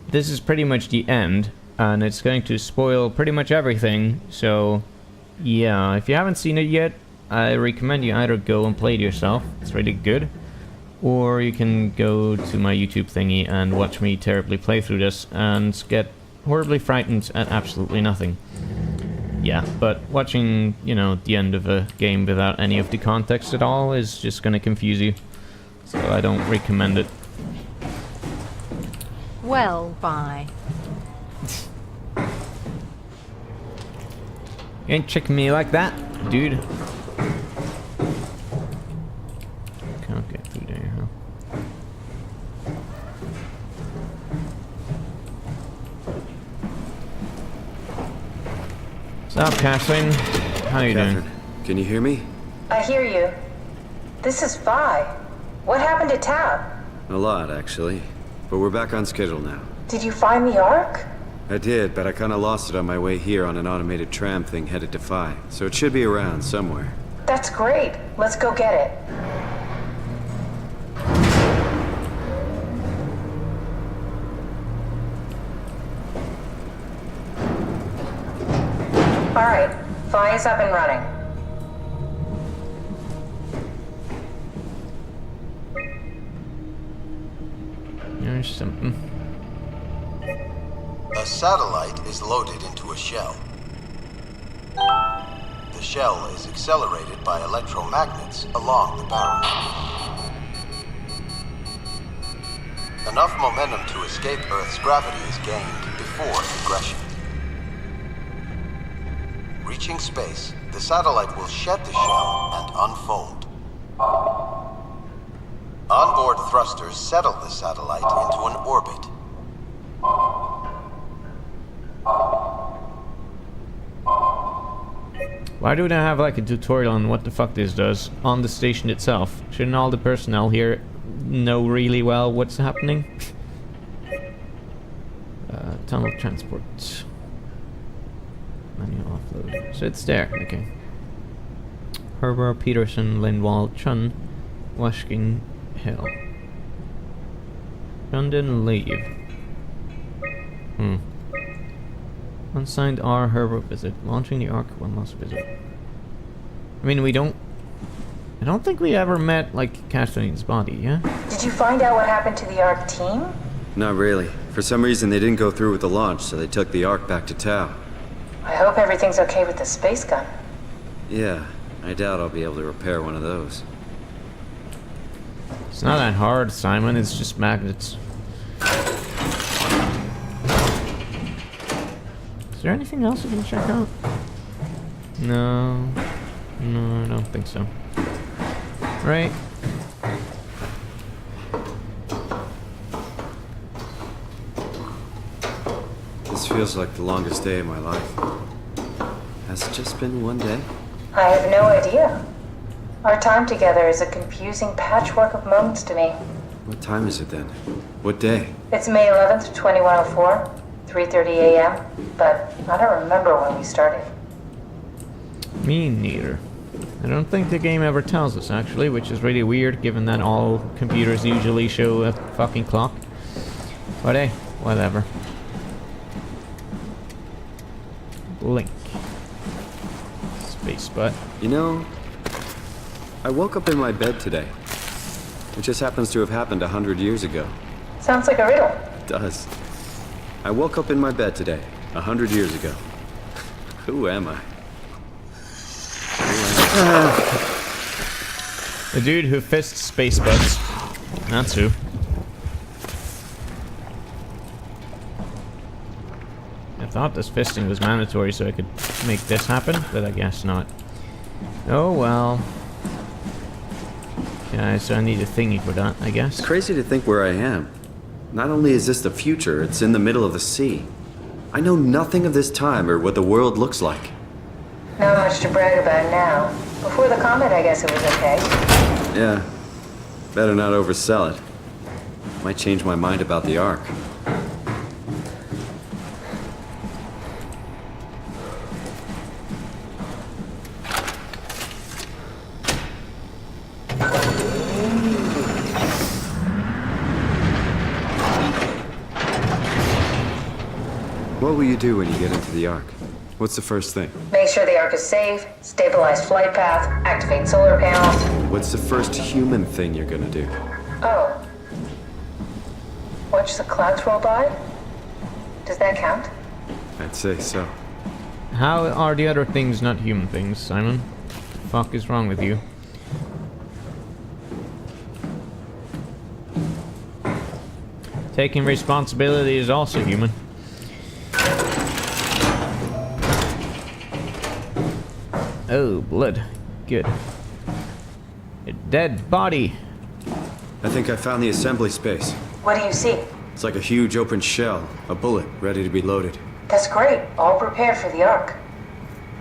this is pretty much the end, and it's going to spoil pretty much everything. So, yeah, if you haven't seen it yet, I recommend you either go and play it yourself. It's really good. Or you can go to my YouTube thingy and watch me terribly play through this and get horribly frightened at absolutely nothing. Yeah, but watching, you know, the end of a game without any of the context at all is just gonna confuse you. So I don't recommend it. Well, bye. You ain't checking me like that, dude. Can't get through there, huh? What's up, Kathleen? How you doing? Can you hear me? I hear you. This is Phi. What happened to Tab? A lot, actually. But we're back on schedule now. Did you find the Ark? I did, but I kinda lost it on my way here on an automated tram thing headed to Phi. So it should be around somewhere. That's great. Let's go get it. All right, Phi is up and running. There's something. A satellite is loaded into a shell. The shell is accelerated by electromagnets along the barrel. Enough momentum to escape Earth's gravity is gained before regression. Reaching space, the satellite will shed the shell and unfold. Onboard thrusters settle the satellite into an orbit. Why do they have like a tutorial on what the fuck this does on the station itself? Shouldn't all the personnel here know really well what's happening? Tunnel transport. Manual offload. So it's there, okay. Herbert, Peterson, Lindwall, Chun, Washking Hill. London, leave. Unsigned R. Herbert visit. Launching the Ark, one last visit. I mean, I don't think we ever met, like, Kathleen's body, yeah? Did you find out what happened to the Ark team? Not really. For some reason they didn't go through with the launch, so they took the Ark back to Tau. I hope everything's okay with the space gun. Yeah, I doubt I'll be able to repair one of those. It's not that hard, Simon. It's just magnets. Is there anything else we can check out? No. No, I don't think so. Right? This feels like the longest day of my life. Has it just been one day? I have no idea. Our time together is a confusing patchwork of moments to me. What time is it then? What day? It's May 11th, 2104, 3:30 a.m., but I don't remember when we started. Me neither. I don't think the game ever tells us, actually, which is really weird, given that all computers usually show a fucking clock. But hey, whatever. Link. Space butt. You know, I woke up in my bed today. It just happens to have happened 100 years ago. Sounds like a riddle. It does. I woke up in my bed today, 100 years ago. Who am I? The dude who fists space butts. That's who. I thought this fisting was mandatory so I could make this happen, but I guess not. Oh well. Yeah, so I need a thingy for that, I guess. It's crazy to think where I am. Not only is this the future, it's in the middle of the sea. I know nothing of this time or what the world looks like. Not much to brag about now. Before the comet, I guess it was okay. Yeah. Better not oversell it. Might change my mind about the Ark. What will you do when you get into the Ark? What's the first thing? Make sure the Ark is safe, stabilize flight path, activate solar panels. What's the first human thing you're gonna do? Oh. Watch the clouds roll by? Does that count? I'd say so. How are the other things not human things, Simon? What the fuck is wrong with you? Taking responsibility is also human. Oh, blood. Good. A dead body. I think I found the assembly space. What do you see? It's like a huge open shell, a bullet ready to be loaded. That's great. All prepared for the Ark.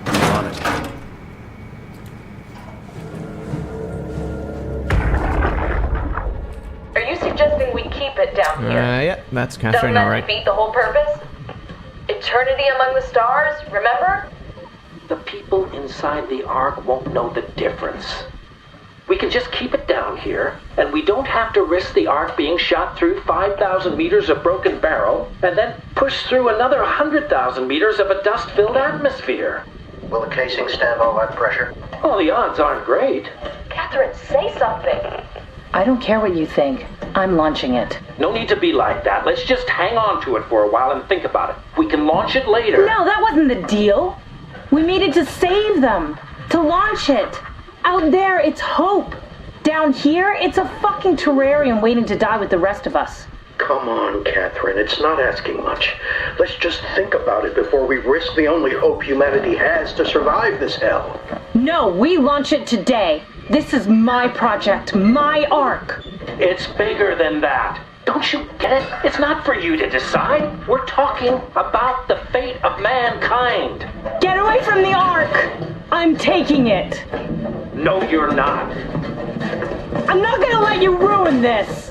On it. Are you suggesting we keep it down here? Yeah, that's Catherine, Doesn't that alright. defeat the whole purpose? Eternity among the stars, remember? The people inside the Ark won't know the difference. We can just keep it down here, and we don't have to risk the Ark being shot through 5,000 meters of broken barrel, and then push through another 100,000 meters of a dust-filled atmosphere. Will the casing stand all that pressure? Well, the odds aren't great. Catherine, say something. I don't care what you think. I'm launching it. No need to be like that. Let's just hang on to it for a while and think about it. We can launch it later. No, that wasn't the deal. We needed to save them. To launch it. Out there, it's hope. Down here, it's a fucking terrarium waiting to die with the rest of us. Come on, Catherine. It's not asking much. Let's just think about it before we risk the only hope humanity has to survive this hell. No, we launch it today. This is my project, my Ark. It's bigger than that. Don't you get it? It's not for you to decide. We're talking about the fate of mankind. Get away from the Ark! I'm taking it. No, you're not. I'm not gonna let you ruin this.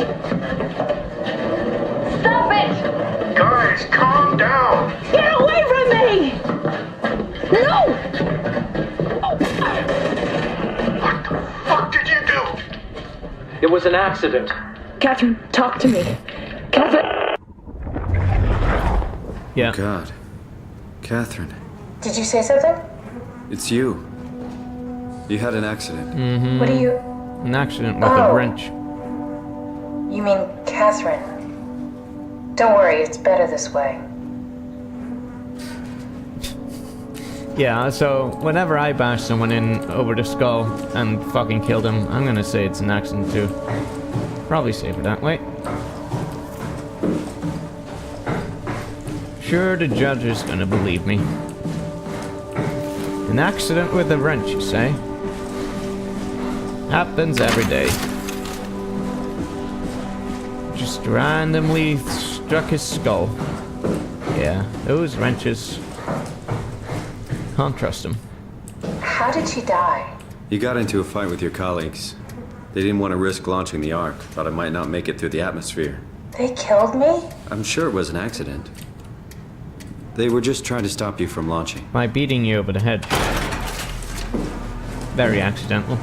Stop it! Guys, calm down! Get away from me! No! What the fuck did you do? It was an accident. Catherine, talk to me. Catherine. Yeah. Oh God. Catherine. Did you say something? It's you. You had an accident. Mm-hmm. What do you... An accident with a wrench. You mean Catherine? Don't worry, it's better this way. Yeah, so whenever I bash someone in over the skull and fucking kill them, I'm gonna say it's an accident too. Probably safer that way. Sure, the judge is gonna believe me. An accident with a wrench, you say? Happens every day. Just randomly struck his skull. Yeah, those wrenches. Can't trust him. How did she die? You got into a fight with your colleagues. They didn't want to risk launching the Ark. Thought it might not make it through the atmosphere. They killed me? I'm sure it was an accident. They were just trying to stop you from launching. By beating you over the head. Very accidental.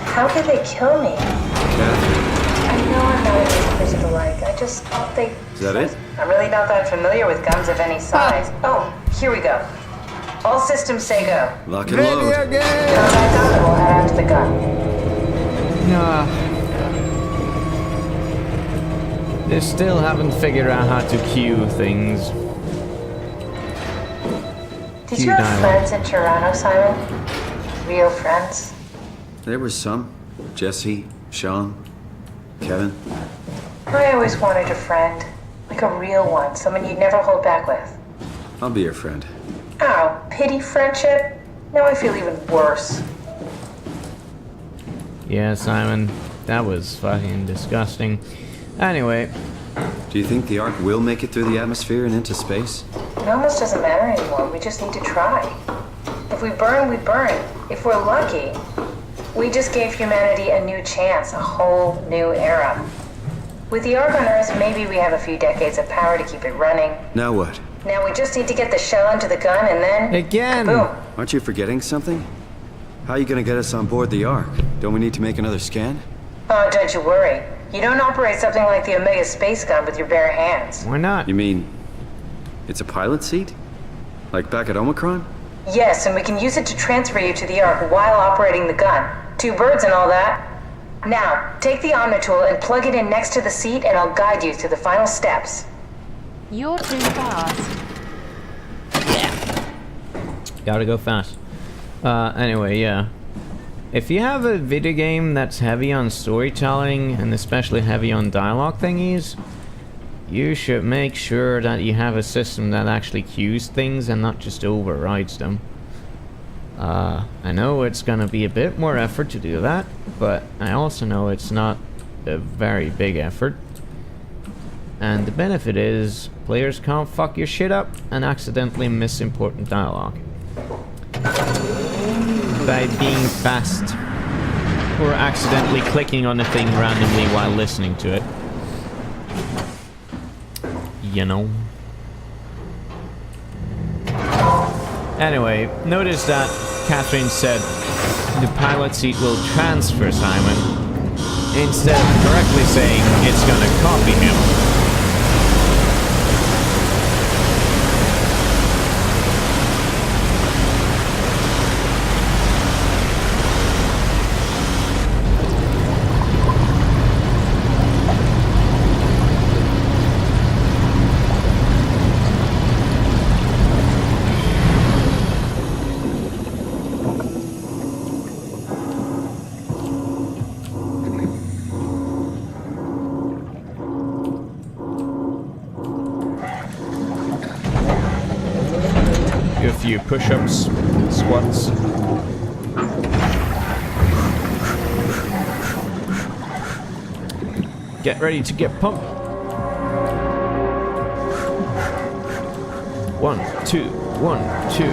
How did they kill me? Catherine. I know I'm not as crazy to like. I just thought they... Is that it? I'm really not that familiar with guns of any size. Oh, here we go. All systems say go. Lock and load. Come back up and we'll head out to the gun. They still haven't figured out how to cue things. Did you have friends in Toronto, Simon? Real friends? There was some. Jesse, Sean, Kevin. I always wanted a friend. Like a real one, someone you'd never hold back with. I'll be your friend. Oh, pity friendship? Now I feel even worse. Yeah, Simon, that was fucking disgusting. Anyway. Do you think the Ark will make it through the atmosphere and into space? It almost doesn't matter anymore. We just need to try. If we burn, we burn. If we're lucky, we just gave humanity a new chance, a whole new era. With the Ark on Earth, maybe we have a few decades of power to keep it running. Now what? Now we just need to get the shell into the gun and then... Again! Boom. Aren't you forgetting something? How are you gonna get us on board the Ark? Don't we need to make another scan? Oh, don't you worry. You don't operate something like the Omega space gun with your bare hands. Why not? You mean it's a pilot seat? Like back at Omicron? Yes, and we can use it to transfer you to the Ark while operating the gun. 2 birds and all that. Now, take the Omnitool and plug it in next to the seat and I'll guide you through the final steps. You're too fast. Gotta go fast. Anyway, yeah. If you have a video game that's heavy on storytelling, and especially heavy on dialogue thingies, you should make sure that you have a system that actually cues things and not just overrides them. I know it's gonna be a bit more effort to do that, but I also know it's not a very big effort. And the benefit is, players can't fuck your shit up and accidentally miss important dialogue by being fast or accidentally clicking on a thing randomly while listening to it. You know. Anyway, notice that Catherine said the pilot seat will transfer Simon instead of correctly saying it's gonna copy him. Do a few push-ups, squats. Get ready to get pumped. 1, 2, 1, 2.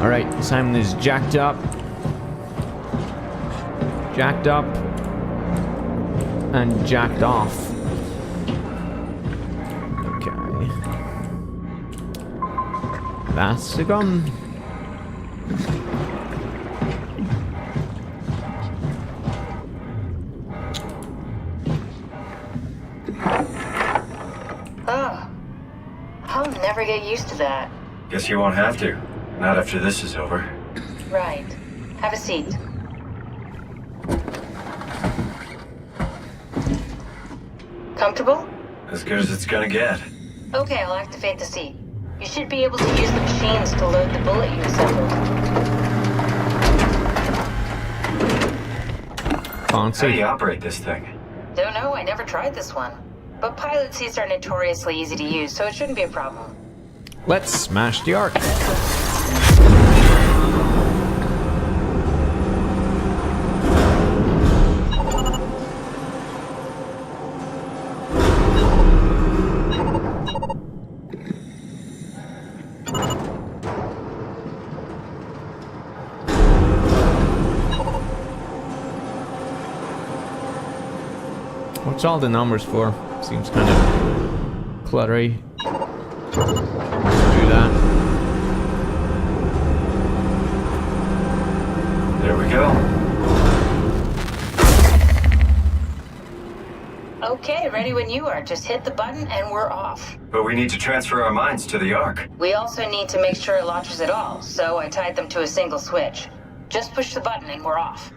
Alright, Simon is jacked up. Jacked up. And jacked off. That's the gun. Oh. I'll never get used to that. Guess you won't have to. Not after this is over. Right. Have a seat. Comfortable? As good as it's gonna get. Okay, I'll activate the seat. You should be able to use the machines to load the bullet you assembled. How do you operate this thing? Don't know, I never tried this one. But pilot seats are notoriously easy to use, so it shouldn't be a problem. Let's smash the Ark. What's all the numbers for? Seems kind of cluttery. Do that. There we go. Okay, ready when you are. Just hit the button and we're off. But we need to transfer our minds to the Ark. We also need to make sure it launches at all, so I tied them to a single switch. Just push the button and we're off.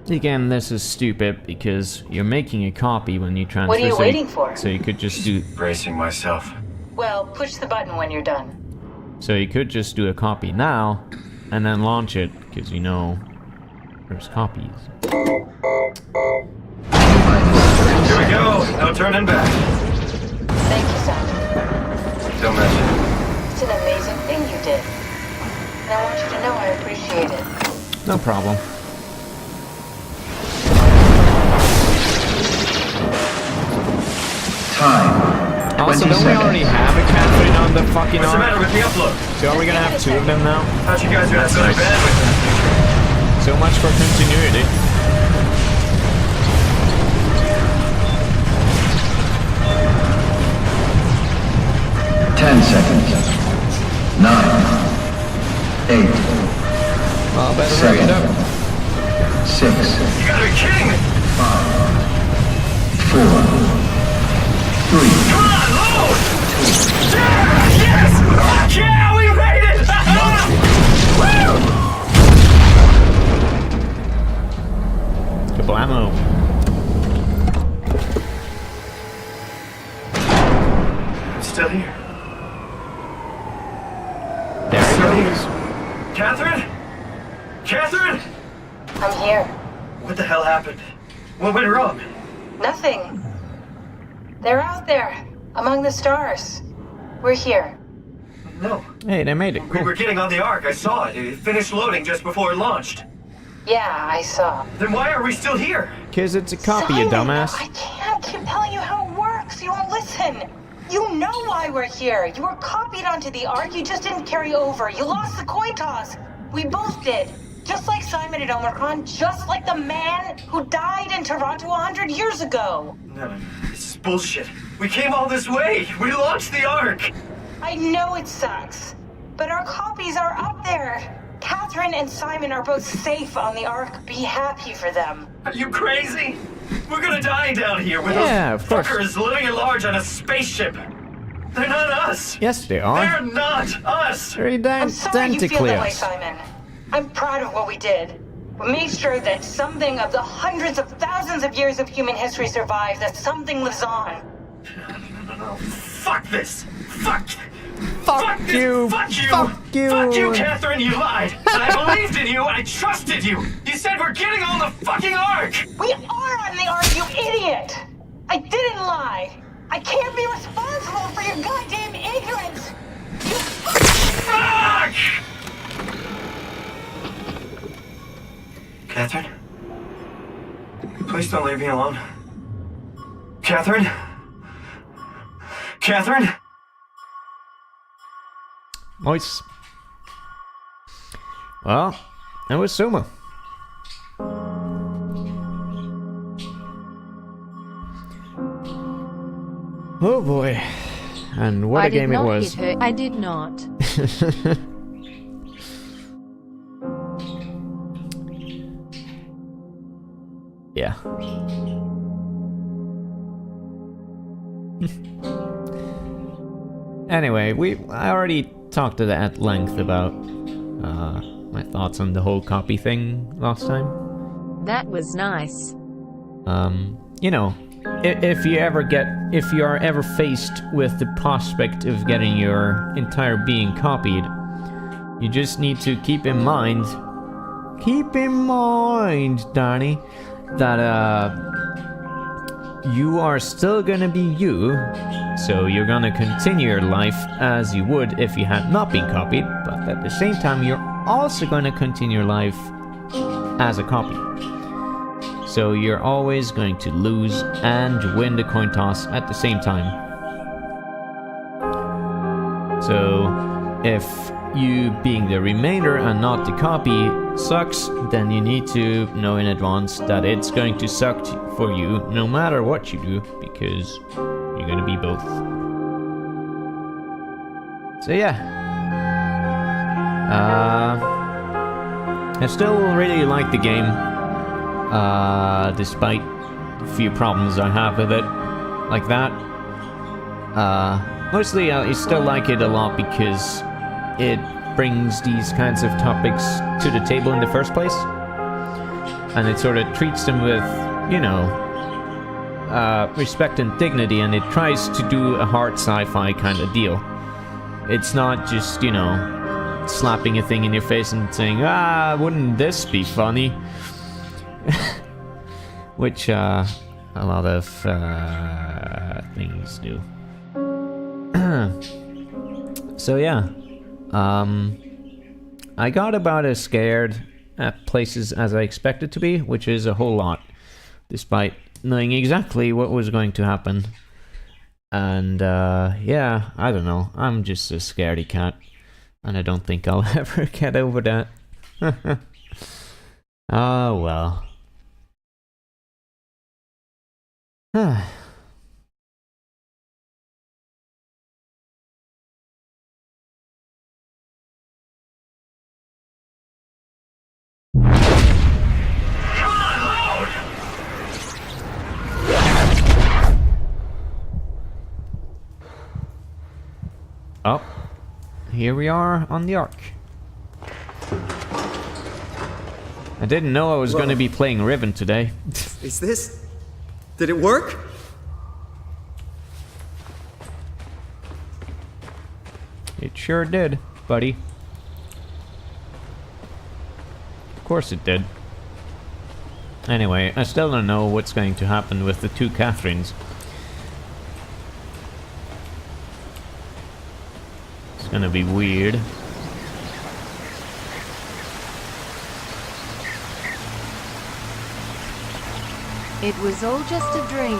Again, this is stupid because you're making a copy when you transfer. What are you so waiting for? So you could just do. Bracing myself. Well, push the button when you're done. So you could just do a copy now, and then launch it because you know there's copies. Here we go. No turning back. Thank you, Simon. Don't mention it. It's an amazing thing you did. And I want you to know I appreciate it. No problem. Time. Also, don't we already have a Catherine on the fucking What's the arc? matter with the upload? So are we gonna have 2 of them now? Thought you guys would have better bandwidth. So much for continuity. Seconds. 9, 8. Well, better hurry it up. 6. You gotta be kidding me! 5, 4, 3. Come on, load! Yes! Fuck yeah, we made it! Woo! Kablamo. Still here. There he goes. Catherine? Catherine? I'm here. What the hell happened? What went wrong? Nothing. They're out there, among the stars. We're here. No. Hey, they made it. We were getting on the Ark. I saw it. It finished loading just before it launched. Yeah, I saw. Then why are we still here? Because it's a copy, you dumbass. I can't keep telling you how it works. You won't listen. You know why we're here. You were copied onto the Ark. You just didn't carry over. You lost the coin toss. We both did. Just like Simon at Omicron. Just like the man who died in Toronto 100 years ago. No, this is bullshit. We came all this way. We launched the Ark. I know it sucks, but our copies are up there. Catherine and Simon are both safe on the Ark. Be happy for them. Are you crazy? We're gonna die down here with Yeah, those of course. fuckers living at large on a spaceship. They're not us. Yes, they are. They're not us. They're I'm sorry you feel identically that way, us. Simon. I'm proud of what we did. We made sure that something of the hundreds of thousands of years of human history survives, that something lives on. No. Fuck this. Fuck. Fuck you. Fuck you. Fuck you. Fuck you, Catherine. You lied. And I believed in you. I trusted you. You said we're getting on the fucking Ark. We are on the Ark, you idiot! I didn't lie. I can't be responsible for your goddamn ignorance. You Fuck! Catherine? Please don't leave me alone. Catherine? Catherine? Nice. Well, that was SOMA. Oh boy. And what a game it was. I did not. Yeah. Anyway, I already talked at length about my thoughts on the whole copy thing last time. That was nice. You know, if you are ever faced with the prospect of getting your entire being copied, you just need to keep in mind, Danny, that you are still gonna be you, so you're gonna continue your life as you would if you had not been copied, but at the same time you're also gonna continue your life as a copy. So you're always going to lose and win the coin toss at the same time. So if you being the remainder and not the copy sucks, then you need to know in advance that it's going to suck for you no matter what you do, because you're going to be both. So yeah. I still really like the game. Despite a few problems I have with it, like that. Mostly I still like it a lot because it brings these kinds of topics to the table in the first place. and it sort of treats them with, you know, respect and dignity, and it tries to do a hard sci-fi kind of deal. It's not just, you know, slapping a thing in your face and saying, wouldn't this be funny? Which a lot of things do. So yeah, I got about as scared at places as I expected to be, which is a whole lot, despite knowing exactly what was going to happen. And yeah, I don't know, I'm just a scaredy cat, and I don't think I'll ever get over that. Oh well. Oh, here we are on the Ark. I didn't know I was going to be playing Riven today. Is this... Did it work? It sure did, buddy. Of course it did. Anyway, I still don't know what's going to happen with the two Catherines. It's gonna be weird. It was all just a dream.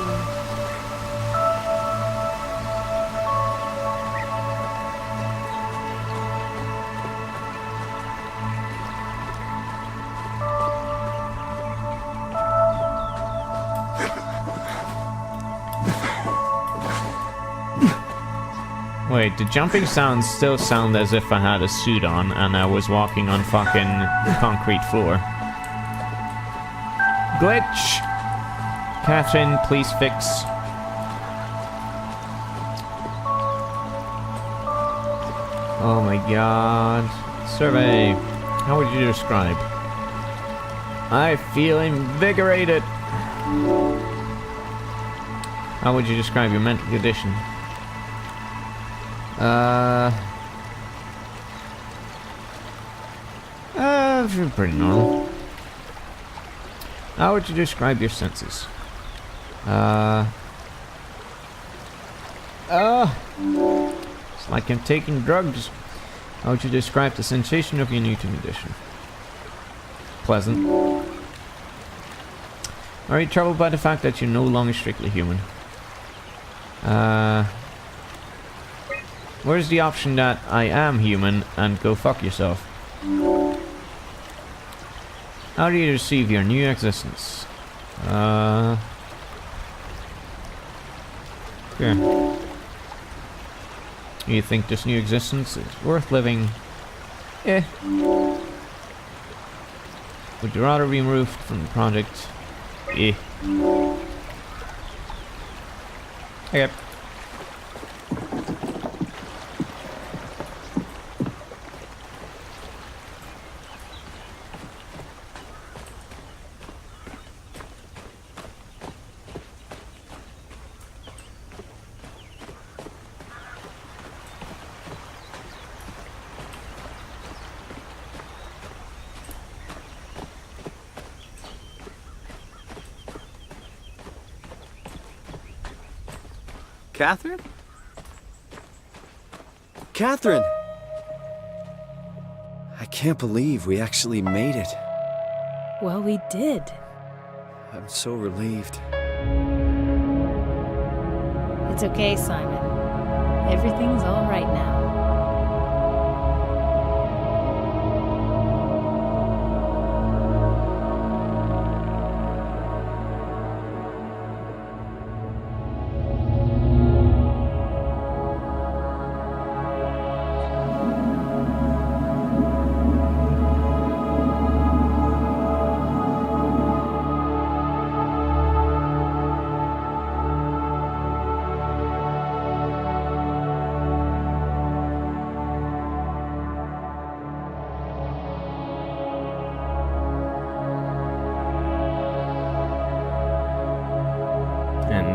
Wait, the jumping sounds still sound as if I had a suit on and I was walking on fucking concrete floor. Glitch! Catherine, please fix. Oh my god. Survey. How would you describe? I feel invigorated. How would you describe your mental condition? Pretty normal. How would you describe your senses? It's like I'm taking drugs. How would you describe the sensation of your new condition? Pleasant. Are you troubled by the fact that you're no longer strictly human? Where's the option that I am human and go fuck yourself? How do you receive your new existence? Okay. You think this new existence is worth living? Eh. Would you rather be removed from the project? Eh. Okay. Catherine? Catherine! I can't believe we actually made it. Well, we did. I'm so relieved. It's okay, Simon. Everything's all right now.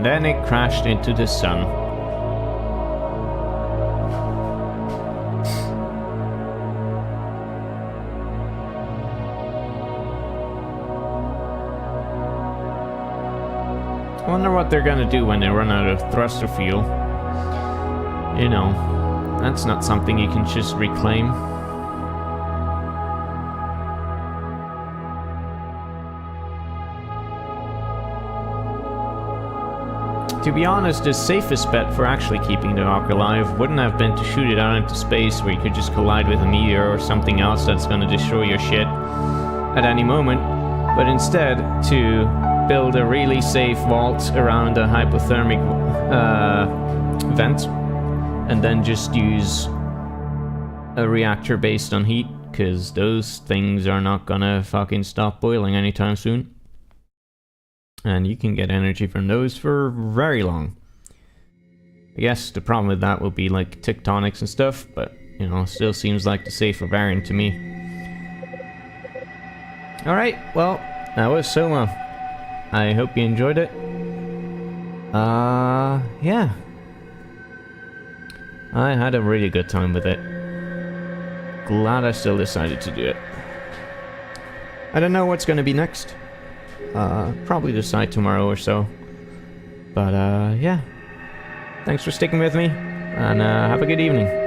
then it crashed into the sun. I wonder what they're gonna do when they run out of thruster fuel. You know, that's not something you can just reclaim. To be honest, the safest bet for actually keeping the Ark alive wouldn't have been to shoot it out into space where you could just collide with a meteor or something else that's gonna destroy your shit at any moment, but instead to build a really safe vault around a hypothermic vent, and then just use a reactor based on heat, because those things are not gonna fucking stop boiling anytime soon. And you can get energy from those for very long. I guess the problem with that will be like tectonics and stuff, but you know, still seems like the safer variant to me. Alright, well, that was SOMA. I hope you enjoyed it. Yeah. I had a really good time with it. Glad I still decided to do it. I don't know what's gonna be next. Probably decide tomorrow or so. But, yeah. Thanks for sticking with me, and have a good evening.